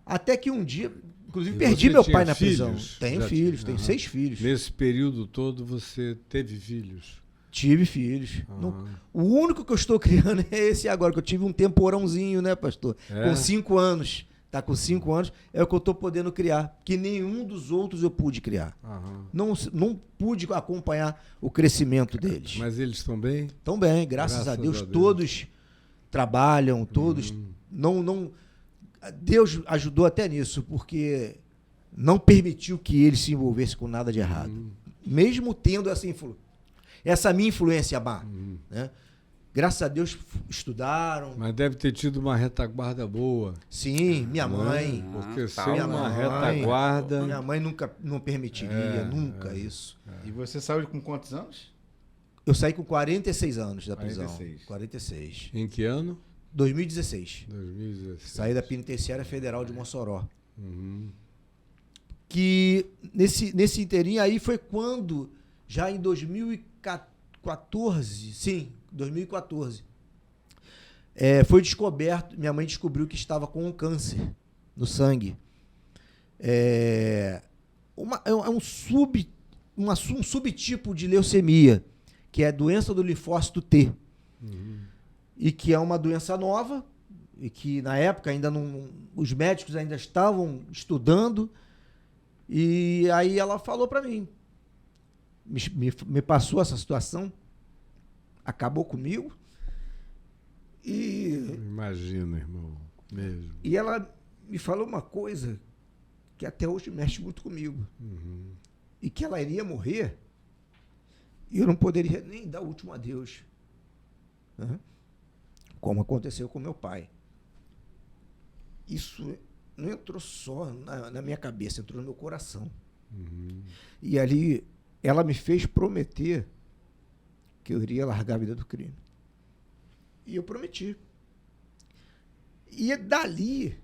Até que um dia, inclusive, perdi meu pai na prisão. Tenho filhos, tenho 6 filhos. Nesse período todo você teve filhos? Tive filhos. O único que eu estou criando é esse agora, que eu tive um temporãozinho, né, pastor? Com 5 anos. Tá com 5 anos, é o que eu estou podendo criar. Que nenhum dos outros eu pude criar. Não pude acompanhar o crescimento deles. Mas eles estão bem? Estão bem, graças a Deus. Todos trabalham, todos... Deus ajudou até nisso, porque não permitiu que eles se envolvessem com nada de errado. Mesmo tendo essa minha influência má. Né? Graças a Deus estudaram. Mas deve ter tido uma retaguarda boa. Sim, minha mãe. Porque sem uma retaguarda... Minha mãe não permitiria, nunca isso. E você saiu com quantos anos? Eu saí com 46 anos da prisão. 46. 46. Em que ano? 2016. 2016. Saí da Penitenciária Federal de Mossoró. Que nesse inteirinho aí foi quando, já em 2014, sim, 2014, foi descoberto, minha mãe descobriu que estava com um câncer no sangue. Um subtipo de leucemia, que é a doença do linfócito T. E que é uma doença nova, e que na época ainda os médicos ainda estavam estudando. E aí ela falou para mim, me passou essa situação, acabou comigo. Imagina, irmão, mesmo. E ela me falou uma coisa que até hoje mexe muito comigo. E que ela iria morrer e eu não poderia nem dar o último adeus. Como aconteceu com meu pai. Isso não entrou só na minha cabeça, entrou no meu coração. E ali ela me fez prometer que eu iria largar a vida do crime. E eu prometi. E dali,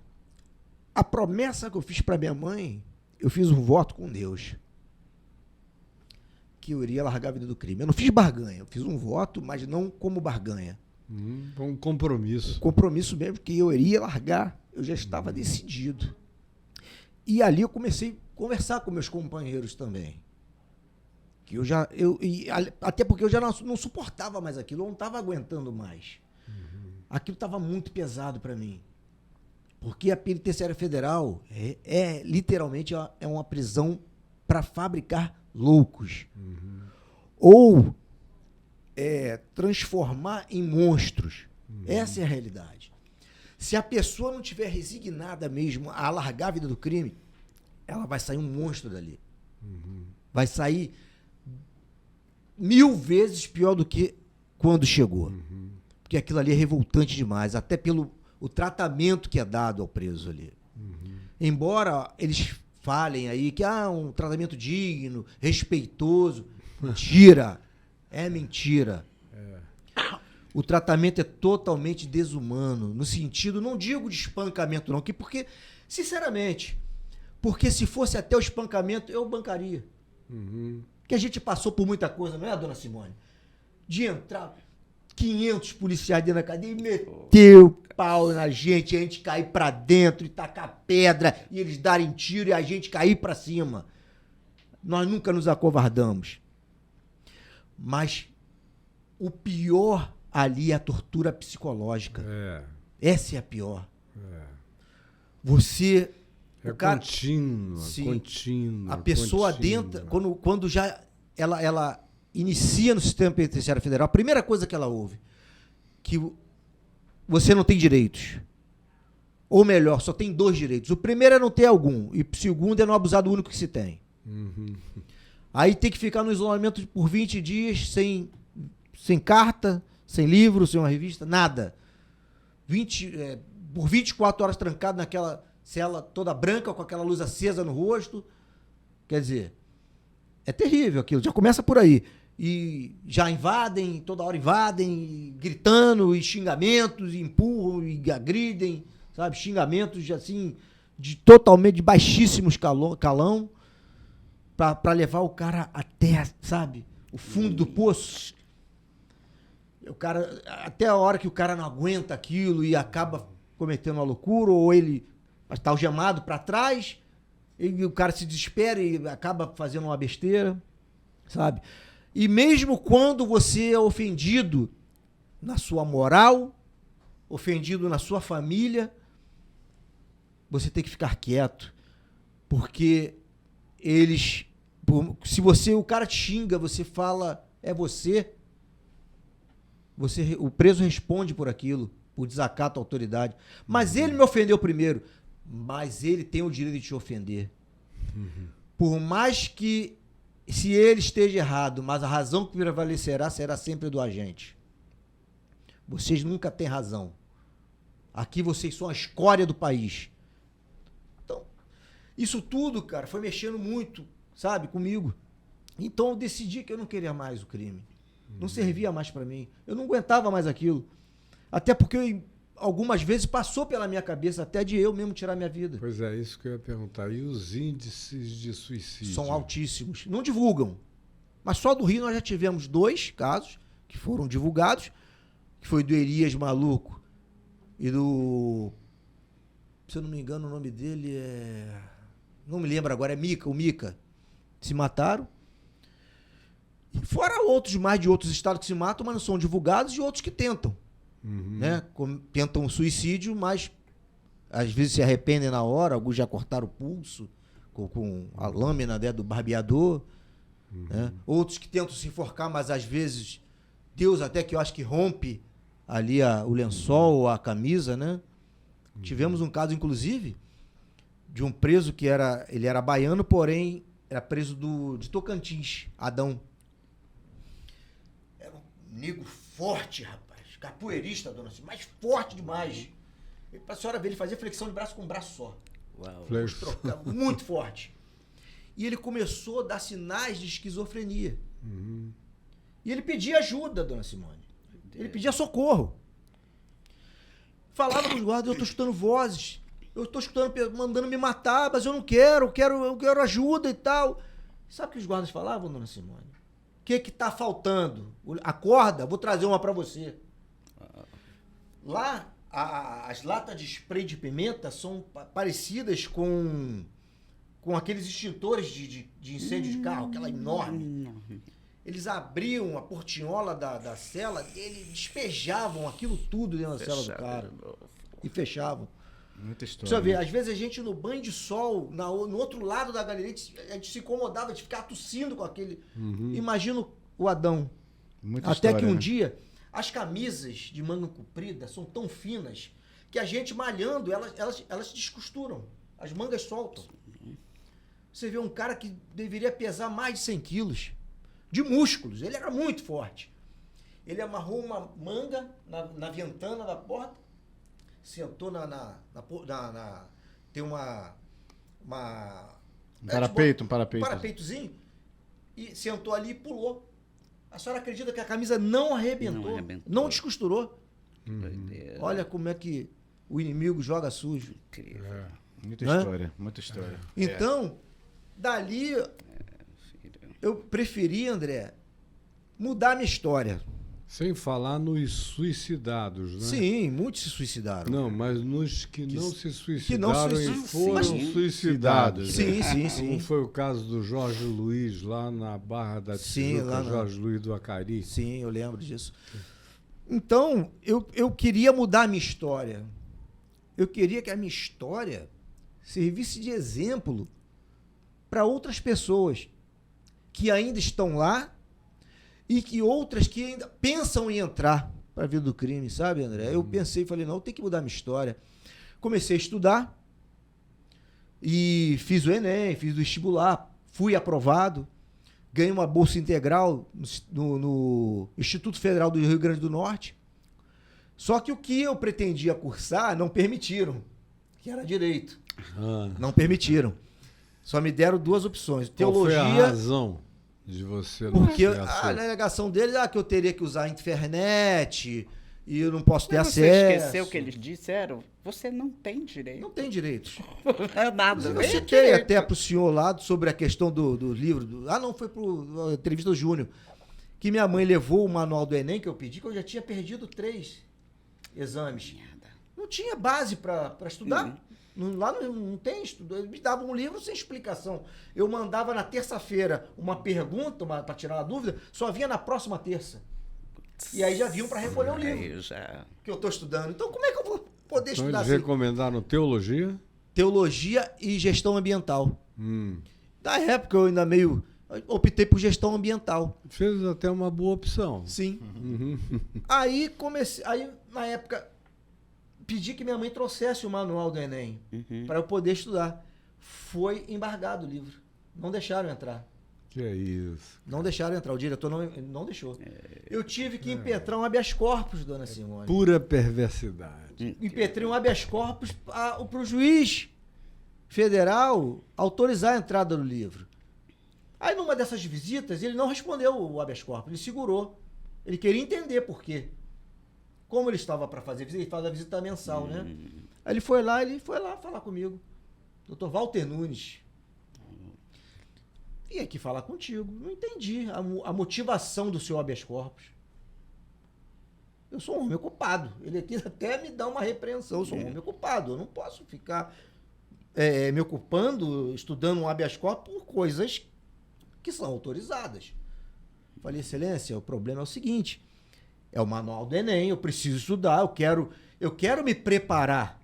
a promessa que eu fiz para minha mãe, eu fiz um voto com Deus. Que eu iria largar a vida do crime. Eu não fiz barganha, eu fiz um voto, mas não como barganha. Um compromisso. Um compromisso mesmo, que eu iria largar. Eu já estava decidido. E ali eu comecei a conversar com meus companheiros também. Que até porque eu já não suportava mais aquilo, eu não estava aguentando mais. Aquilo estava muito pesado para mim. Porque a Penitenciária Federal literalmente uma prisão para fabricar loucos. Ou transformar em monstros. Essa é a realidade. Se a pessoa não tiver resignada mesmo a largar a vida do crime, ela vai sair um monstro dali. Vai sair 1000 vezes pior do que quando chegou. Porque aquilo ali é revoltante demais, até pelo o tratamento que é dado ao preso ali. Embora eles falem aí que um tratamento digno, respeitoso. Mentira! É mentira. O tratamento é totalmente desumano, no sentido, não digo de espancamento não, porque, sinceramente, porque se fosse até o espancamento, eu bancaria. Porque a gente passou por muita coisa, não é, dona Simone? De entrar 500 policiais dentro da cadeia e meter o pau na gente, e a gente cair pra dentro e tacar pedra, e eles darem tiro e a gente cair pra cima. Nós nunca nos acovardamos. Mas o pior ali é a tortura psicológica. Essa é a pior. Você... É contínua. A pessoa dentro, quando já ela inicia no sistema penitenciário federal, a primeira coisa que ela ouve, que você não tem direitos. Ou melhor, só tem 2 direitos. O primeiro é não ter algum, e o segundo é não abusar do único que se tem. Aí tem que ficar no isolamento por 20 dias, sem carta, sem livro, sem uma revista, nada. Por 24 horas trancado naquela cela toda branca, com aquela luz acesa no rosto. Quer dizer, é terrível aquilo, já começa por aí. E já invadem, toda hora invadem, gritando, e xingamentos, e empurram, e agridem, sabe? Xingamentos assim, totalmente de baixíssimos calão, para levar o cara até, sabe, o fundo do poço. O cara, até a hora que o cara não aguenta aquilo e acaba cometendo uma loucura, ou ele está algemado para trás, e o cara se desespera e acaba fazendo uma besteira, sabe? E mesmo quando você é ofendido na sua moral, ofendido na sua família, você tem que ficar quieto, porque eles, se o cara te xinga, você fala, é você, o preso responde por aquilo, por desacato à autoridade. Mas ele me ofendeu primeiro, mas ele tem o direito de te ofender. Por mais que, se ele esteja errado, mas a razão que prevalecerá será sempre do agente. Vocês nunca têm razão. Aqui vocês são a escória do país. Então, isso tudo, cara, foi mexendo muito, sabe, comigo. Então eu decidi que eu não queria mais o crime. Não servia mais para mim. Eu não aguentava mais aquilo. Até porque algumas vezes passou pela minha cabeça até de eu mesmo tirar minha vida. Pois é, isso que eu ia perguntar. E os índices de suicídio? São altíssimos. Não divulgam. Mas só do Rio nós já tivemos 2 casos que foram divulgados, que foi do Elias Maluco e do... Se eu não me engano, o nome dele é... Não me lembro agora, é Mica, o Mica. Se mataram. Fora outros mais de outros estados que se matam, mas não são divulgados, e outros que tentam. Né? Tentam suicídio, mas às vezes se arrependem na hora, alguns já cortaram o pulso com a lâmina, né, do barbeador. Né? Outros que tentam se enforcar, mas às vezes Deus até que eu acho que rompe ali o lençol ou a camisa, né? Tivemos um caso, inclusive, de um preso que ele era baiano, porém era preso de Tocantins, Adão. Era um negro forte, rapaz. Capoeirista, dona Simone, mas forte demais. Pra senhora ver, ele fazia flexão de braço com um braço só. Uau. Muito forte. E ele começou a dar sinais de esquizofrenia. E ele pedia ajuda, dona Simone. Ele pedia socorro. Falava com os guardas, eu estou escutando vozes. Eu estou escutando, mandando me matar, mas eu não quero, eu quero ajuda e tal. Sabe o que os guardas falavam, dona Simone? O que está faltando? Acorda, vou trazer uma para você. Lá, as latas de spray de pimenta são parecidas com aqueles extintores de incêndio de carro, aquela enorme. Eles abriam a portinhola da cela e eles despejavam aquilo tudo dentro da cela do cara. E fechavam. Muita história. Deixa eu ver, às vezes a gente no banho de sol, no outro lado da galeria, a gente se incomodava de ficar tossindo com aquele... Imagina o Adão. Muita Até história, que um né? dia, as camisas de manga comprida são tão finas que a gente malhando, elas se descosturam. As mangas soltam. Você vê um cara que deveria pesar mais de 100 quilos de músculos. Ele era muito forte. Ele amarrou uma manga na ventana da porta, sentou tem uma Um parapeito. Um parapeitozinho. E sentou ali e pulou. A senhora acredita que a camisa não arrebentou? Não descosturou? Olha como é que o inimigo joga sujo. Incrível. Muita história, muita história. Então, dali, eu preferi, André, mudar a minha história. Sem falar nos suicidados, né? Sim, muitos se suicidaram. Não, mas nos que não se que suicidaram não e foram suicidados. Sim, né? sim, sim. Como foi o caso do Jorge Luiz, lá na Barra da Tijuca, lá Jorge Luiz do Acari. Sim, eu lembro disso. Então, eu queria mudar a minha história. Eu queria que a minha história servisse de exemplo para outras pessoas que ainda estão lá e que outras que ainda pensam em entrar para a vida do crime, sabe, André? Eu pensei e falei, não, eu tenho que mudar minha história. Comecei a estudar e fiz o Enem, fiz o vestibular, fui aprovado, ganhei uma bolsa integral no Instituto Federal do Rio Grande do Norte. Só que o que eu pretendia cursar não permitiram, que era direito. Não permitiram. Só me deram duas opções. Teologia. Qual foi a razão de você não porque ter a acesso? alegação deles é que eu teria que usar a internet e eu não posso ter Mas acesso. você esqueceu o que eles disseram? Você não tem direito. Não tem direitos. Nada. Eu nem citei direito. até pro senhor lá sobre a questão do livro. Não, foi pro entrevista do Júnior. Que minha mãe levou o manual do Enem que eu pedi, que eu já tinha perdido 3 exames. Não tinha base para estudar. Lá não tem estudo. Eles me davam um livro sem explicação. Eu mandava na terça-feira uma pergunta para tirar uma dúvida, só vinha na próxima terça. E aí já vinham para recolher o livro que eu estou estudando. Então como é que eu vou poder Então estudar eles assim? recomendaram teologia? Teologia e gestão ambiental. Na época eu ainda optei por gestão ambiental. Fez até uma boa opção. Sim. Aí comecei, na época pedi que minha mãe trouxesse o manual do Enem para eu poder estudar. Foi embargado o livro. Não deixaram entrar. Que é isso. Não deixaram entrar. O diretor não deixou. Eu tive que impetrar um habeas corpus, dona Simone. Pura perversidade. Impetrei um habeas corpus para o juiz federal autorizar a entrada do livro. Aí, numa dessas visitas, ele não respondeu o habeas corpus, ele segurou. Ele queria entender por quê. Como ele estava para fazer visita, ele faz a visita mensal, né? Aí ele foi lá falar comigo. Dr. Walter Nunes. Vim aqui falar contigo. Não entendi a motivação do seu habeas corpus. Eu sou um homem ocupado. Ele quis até me dar uma repreensão. Eu sou um homem ocupado. Eu não posso ficar me ocupando, estudando um habeas corpus por coisas que são autorizadas. Falei, excelência, o problema é o seguinte. É o manual do Enem, eu preciso estudar, eu quero me preparar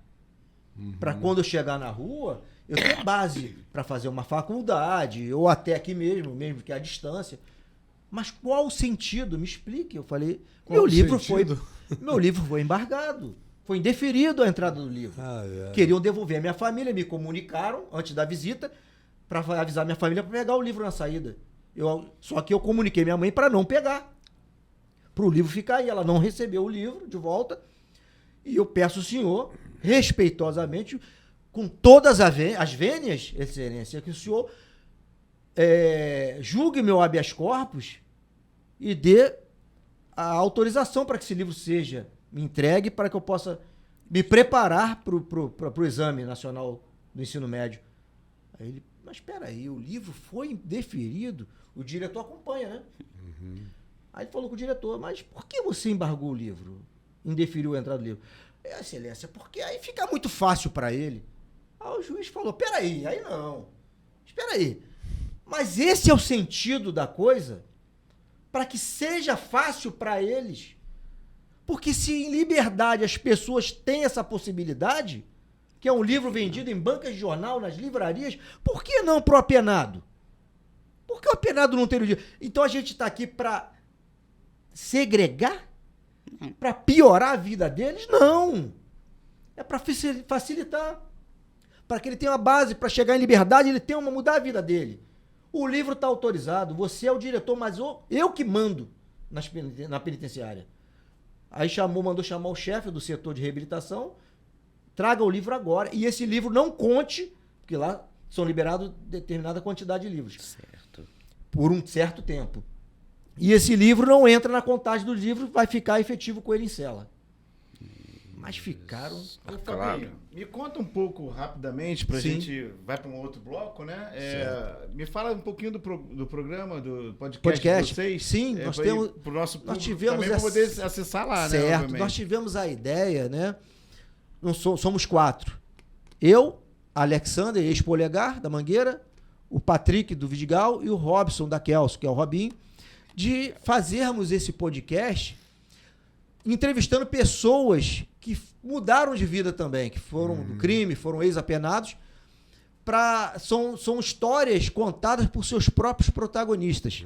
para quando eu chegar na rua, eu ter base para fazer uma faculdade, ou até aqui mesmo que é a distância. Mas qual o sentido? Me explique. Eu falei, meu livro foi embargado. Foi indeferido a entrada do livro. Queriam devolver a minha família, me comunicaram antes da visita para avisar minha família para pegar o livro na saída. Só que eu comuniquei minha mãe para não pegar. Para o livro ficar aí. Ela não recebeu o livro de volta. E eu peço ao senhor, respeitosamente, com todas as vênias, excelência, que o senhor julgue meu habeas corpus e dê a autorização para que esse livro seja me entregue para que eu possa me preparar para o Exame Nacional do Ensino Médio. Aí ele, mas espera aí, o livro foi indeferido? O diretor acompanha, né? Aí ele falou com o diretor, mas por que você embargou o livro? Indeferiu a entrada do livro? Excelência, porque aí fica muito fácil para ele. Aí o juiz falou, peraí, aí não. Espera aí. Mas esse é o sentido da coisa? Para que seja fácil para eles? Porque se em liberdade as pessoas têm essa possibilidade, que é um livro vendido em bancas de jornal, nas livrarias, por que não pro apenado? Por que o apenado não tem o direito? Então a gente está aqui para segregar? Para piorar a vida deles? Não. É para facilitar. Para que ele tenha uma base, para chegar em liberdade, ele tenha mudar a vida dele. O livro está autorizado, você é o diretor, mas eu que mando na penitenciária. Aí mandou chamar o chefe do setor de reabilitação, traga o livro agora, e esse livro não conte, porque lá são liberados determinada quantidade de livros. Certo. Por um certo tempo. E esse livro não entra na contagem do livro, vai ficar efetivo com ele em cela. Mas ficaram... Ô, Fabinho, me conta um pouco rapidamente, pra gente vai para um outro bloco, né? Me fala um pouquinho do programa, do podcast de vocês. Sim, nós temos... Pro nosso público, nós tivemos também para poder acessar lá, né? Certo, nós tivemos a ideia, né? Somos 4. Eu, Alexander, ex-Polegar, da Mangueira, o Patrick, do Vidigal, e o Robson, da Kelso, que é o Robinho, de fazermos esse podcast entrevistando pessoas que mudaram de vida também, que foram do crime, foram ex-apenados. São histórias contadas por seus próprios protagonistas,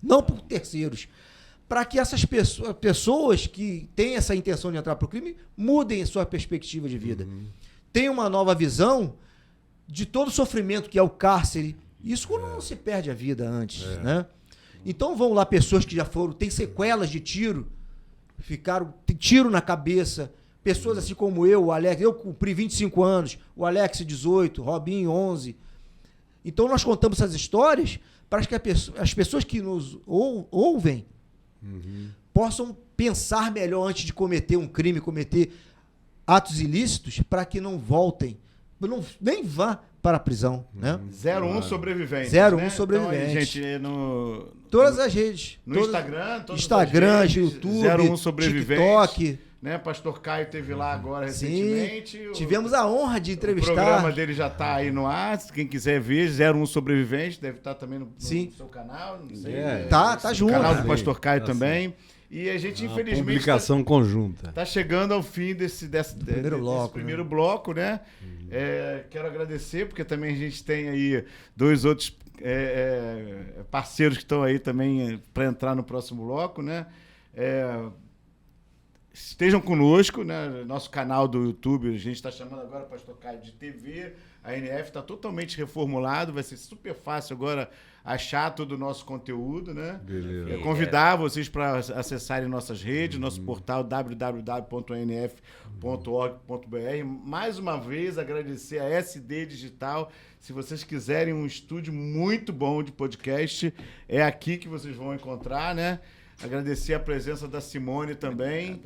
não por terceiros. Para que essas pessoas que têm essa intenção de entrar para o crime mudem a sua perspectiva de vida. Tenham uma nova visão de todo o sofrimento que é o cárcere. Isso quando não se perde a vida antes, né? Então vão lá pessoas que já têm sequelas de tiro, tem tiro na cabeça, pessoas assim como eu, o Alex, eu cumpri 25 anos, o Alex 18, Robinho 11. Então nós contamos essas histórias para que as pessoas que nos ouvem possam pensar melhor antes de cometer um crime, cometer atos ilícitos, para que não voltem, nem vá para a prisão, né? 01 sobreviventes. 01 né? sobreviventes. Então, gente, todas as redes. Instagram, YouTube, 01 sobreviventes. TikTok. Né? Pastor Caio esteve lá agora recentemente. Tivemos a honra de entrevistar. O programa dele já está aí no ar. Quem quiser ver, 01 sobreviventes, deve estar também no seu canal. Não sei. Tá junto. O canal do Pastor Caio também. E a gente, infelizmente, publicação conjunta. Está chegando ao fim desse primeiro bloco, né? Quero agradecer, porque também a gente tem aí 2 outros parceiros que estão aí também para entrar no próximo bloco, né? Estejam conosco, né? Nosso canal do YouTube, a gente está chamando agora Pastor Caio de TV. A NF está totalmente reformulado, vai ser super fácil agora achar todo o nosso conteúdo, né? Beleza. Convidar vocês para acessarem nossas redes, nosso portal www.anf.org.br. Mais uma vez, agradecer a SD Digital. Se vocês quiserem um estúdio muito bom de podcast, é aqui que vocês vão encontrar, né? Agradecer a presença da Simone também.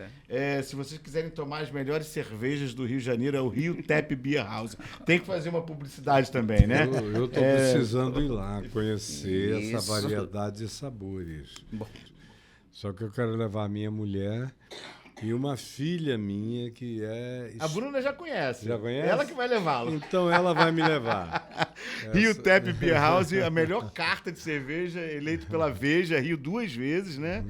Se vocês quiserem tomar as melhores cervejas do Rio de Janeiro, é o Rio Tap Beer House. Tem que fazer uma publicidade também, né? Eu estou precisando ir lá conhecer essa variedade de sabores. Bom. Só que eu quero levar a minha mulher e uma filha minha que é... A Bruna já conhece. Já conhece? Ela que vai levá-la. Então ela vai me levar. Rio Tap Beer House, a melhor carta de cerveja, eleito pela Veja, Rio 2 vezes, né?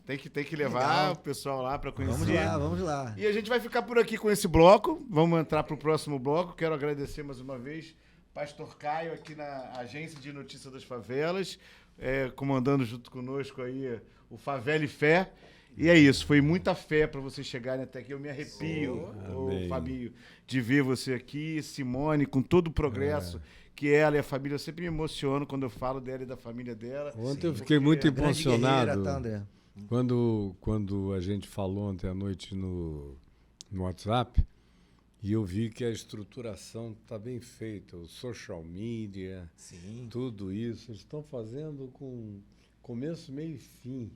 Tem que levar o pessoal lá para conhecer. Vamos lá. E a gente vai ficar por aqui com esse bloco. Vamos entrar para o próximo bloco. Quero agradecer mais uma vez Pastor Caio aqui na Agência de Notícias das Favelas, comandando junto conosco aí o Favela e Fé. E é isso, foi muita fé para vocês chegarem até aqui. Eu me arrepio, Fabinho, de ver você aqui, Simone, com todo o progresso que ela e a família. Eu sempre me emociono quando eu falo dela e da família dela. Ontem eu fiquei muito emocionado quando a gente falou ontem à noite no WhatsApp e eu vi que a estruturação está bem feita, o social media, tudo isso, eles estão fazendo com começo, meio e fim.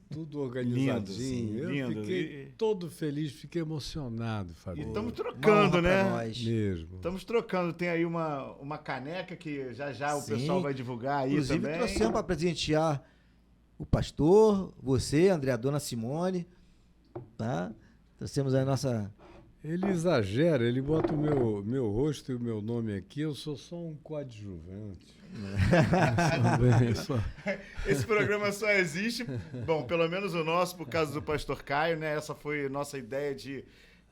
Tudo organizadinho. Lindo. Eu fiquei todo feliz, fiquei emocionado, Fabinho. E estamos trocando, né? Mesmo. Estamos trocando. Tem aí uma caneca que já o pessoal vai divulgar aí. Inclusive, também. trouxemos para presentear o pastor, você, André, a dona Simone. Tá? Trouxemos a nossa... Ele exagera, ele bota o meu rosto e o meu nome aqui, eu sou só um coadjuvante. Esse programa só existe, bom, pelo menos o nosso, por causa do Pastor Caio, né? Essa foi a nossa ideia de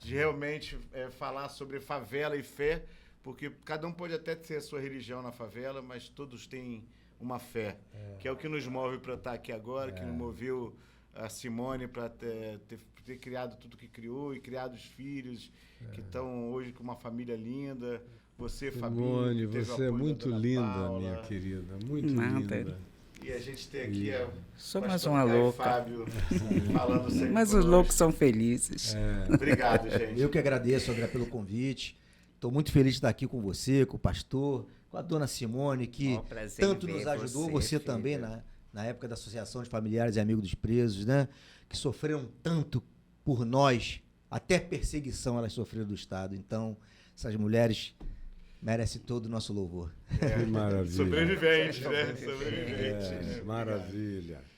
realmente falar sobre favela e fé, porque cada um pode até ter a sua religião na favela, mas todos têm uma fé, que é o que nos move para estar aqui agora, que nos moveu a Simone para ter criado tudo que criou e criado os filhos que estão hoje com uma família linda. Você, Simone, você é muito linda, Paula, minha querida, muito linda. E a gente tem aqui sou mais uma louca. Fábio falando sempre. Mas os loucos são felizes. Obrigado, gente. Eu que agradeço, André, pelo convite. Estou muito feliz de estar aqui com você, com o pastor, com a dona Simone, que tanto nos ajudou, você também, na época da Associação de Familiares e Amigos dos Presos, né? Que sofreram tanto por nós, até perseguição elas sofreram do Estado. Então, essas mulheres merecem todo o nosso louvor. Que maravilha. Sobrevivente, né? Sobrevivente. Maravilha.